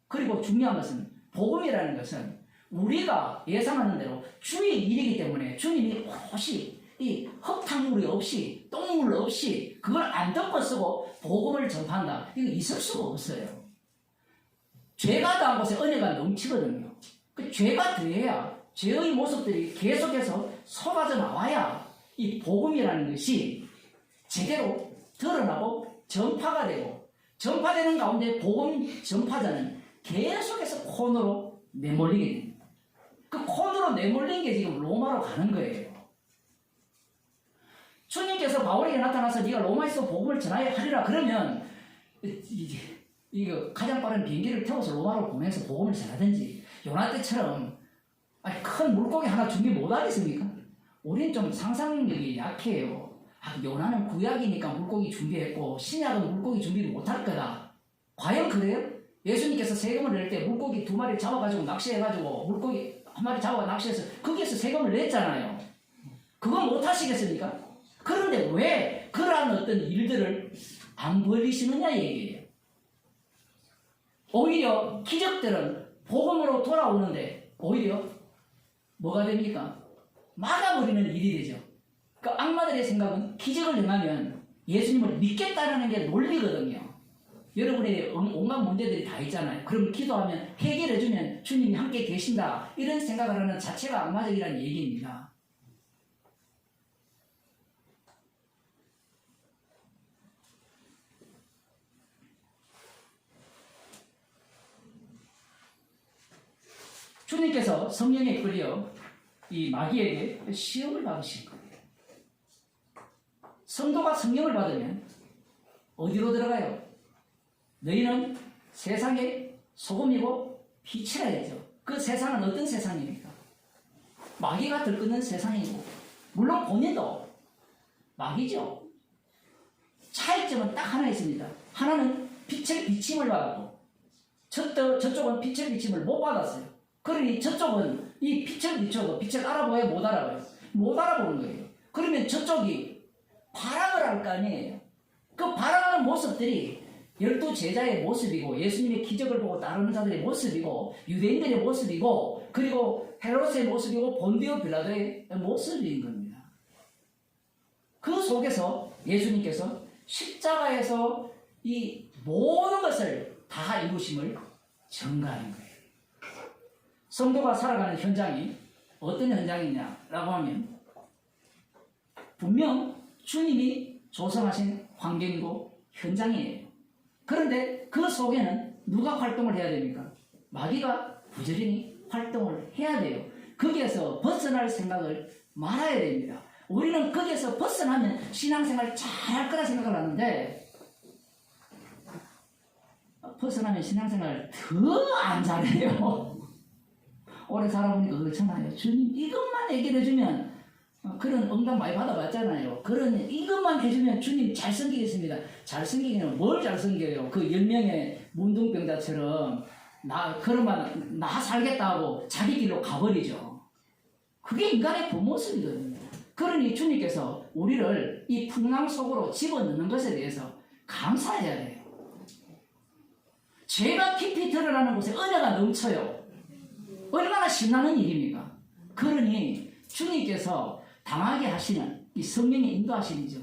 그리고 중요한 것은 복음이라는 것은 우리가 예상하는 대로 주의 일이기 때문에 주님이 혹시 이 흙탕물이 없이 똥물 없이 그걸 안 덮어 쓰고 복음을 전파한다. 이거 있을 수가 없어요. 죄가 더한 곳에 은혜가 넘치거든요. 그 죄가 더해야 죄의 모습들이 계속해서 쏟아져 나와야 이 복음이라는 것이 제대로 드러나고 전파가 되고 전파되는 가운데 복음 전파자는 계속해서 코너로 내몰리게 됩니다. 그 코너로 내몰린 게 지금 로마로 가는 거예요. 주님께서 바울에게 나타나서 네가 로마에서 복음을 전하여 하리라 그러면 이거 가장 빠른 비행기를 태워서 로마로 보내서 복음을 전하든지 요나 때처럼 아니 큰 물고기 하나 준비 못 하겠습니까? 우린 좀 상상력이 약해요. 요나는 구약이니까 물고기 준비했고 신약은 물고기 준비를 못할 거다. 과연 그래요? 예수님께서 세금을 낼 때 물고기 2마리 잡아가지고 낚시해가지고 물고기 1마리 잡아가 낚시해서 거기에서 세금을 냈잖아요. 그거 못하시겠습니까? 그런데 왜 그러한 어떤 일들을 안 벌리시느냐 얘기예요. 오히려 기적들은 복음으로 돌아오는데 오히려 뭐가 됩니까? 막아버리는 일이 되죠. 그 악마들의 생각은 기적을 행하면 예수님을 믿겠다는 게 논리거든요. 여러분의 온갖 문제들이 다 있잖아요. 그럼 기도하면 해결해주면 주님이 함께 계신다. 이런 생각을 하는 자체가 악마적이라는 얘기입니다. 주님께서 성령에 끌려 이 마귀에게 시험을 받으신 거예요. 성도가 성령을 받으면 어디로 들어가요? 너희는 세상의 소금이고 빛이라 되죠. 그 세상은 어떤 세상입니까? 마귀가 들끓는 세상이고 물론 본인도 마귀죠. 차이점은 딱 하나 있습니다. 하나는 빛의 비침을 받았고 저쪽은 빛의 비침을 못 받았어요. 그러니 저쪽은 이 빛을 비춰도 빛을 알아보아야 못 알아봐요. 못 알아보는 거예요. 그러면 저쪽이 발악을 할 거 아니에요. 그 발악하는 모습들이 12 제자의 모습이고 예수님의 기적을 보고 따르는 자들의 모습이고 유대인들의 모습이고 그리고 헤로스의 모습이고 본디오 빌라도의 모습인 겁니다. 그 속에서 예수님께서 십자가에서 이 모든 것을 다 이루심을 전가하는 거예요. 성도가 살아가는 현장이 어떤 현장이냐라고 하면 분명 주님이 조성하신 환경이고 현장이에요. 그런데 그 속에는 누가 활동을 해야 됩니까? 마귀가 부지런히 활동을 해야 돼요. 거기에서 벗어날 생각을 말아야 됩니다. 우리는 거기에서 벗어나면 신앙생활 잘할 거라 생각을 하는데 벗어나면 신앙생활 더 안 잘해요. 오래 살아보니까 그렇잖아요. 주님 이것만 해결해주면 그런 응답 많이 받아봤잖아요. 그런 이것만 해주면 주님 잘 섬기겠습니다. 잘 섬기기는 뭘 잘 섬겨요? 그 10명의 문둥병자처럼 그러면 나 살겠다 하고 자기 길로 가버리죠. 그게 인간의 본 모습이거든요. 그러니 주님께서 우리를 이 풍랑 속으로 집어넣는 것에 대해서 감사해야 돼요. 죄가 깊이 드러나는 곳에 은혜가 넘쳐요. 얼마나 신나는 일입니까? 그러니 주님께서 당하게 하시는 이 성령의 인도하심이죠.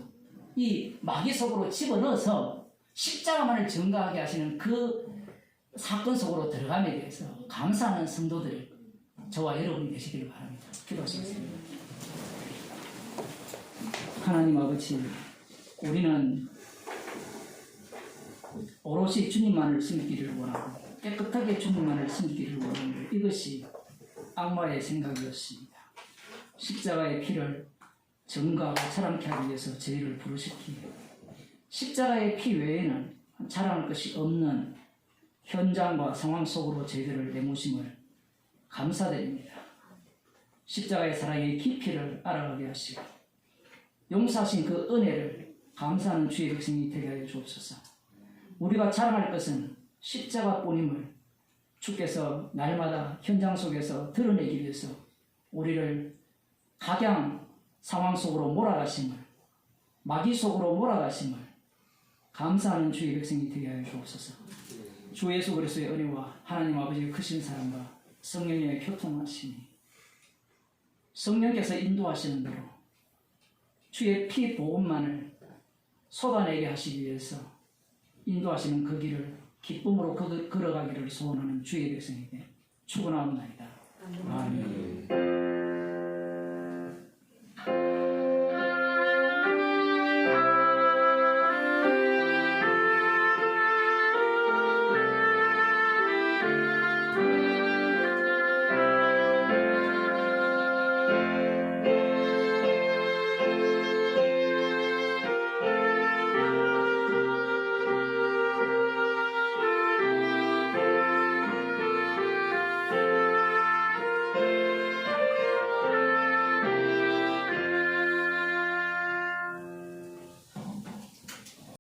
이 마귀 속으로 집어넣어서 십자가만을 증거하게 하시는 그 사건 속으로 들어감에 대해서 감사하는 성도들 저와 여러분이 되시기를 바랍니다. 기도하시겠습니다. 하나님 아버지, 우리는 오롯이 주님만을 섬기기를 원하고 깨끗하게 주님만을 섬기기를 원하는데 이것이 악마의 생각이었습니다. 십자가의 피를 증거하고 자랑케 하기 위해서 저희를 부르셨기에 십자가의 피 외에는 자랑할 것이 없는 현장과 상황 속으로 저희들을 내모심을 감사드립니다. 십자가의 사랑의 깊이를 알아가게 하시고 용서하신 그 은혜를 감사하는 주의 백성이 되게 하여 주옵소서. 우리가 자랑할 것은 십자가뿐임을 주께서 날마다 현장 속에서 드러내기 위해서 우리를 각양 상황 속으로 몰아가심을, 마귀 속으로 몰아가심을 감사하는 주의 백성이 되게 하여 주옵소서. 주 예수 그리스도의 은혜와 하나님 아버지의 크신 사랑과 성령의 교통하심이 성령께서 인도하시는 대로 주의 피 보험만을 쏟아내게 하시기 위해서 인도하시는 그 길을 기쁨으로 걸어가기를 소원하는 주의 백성에게 축원하옵나이다. 아멘.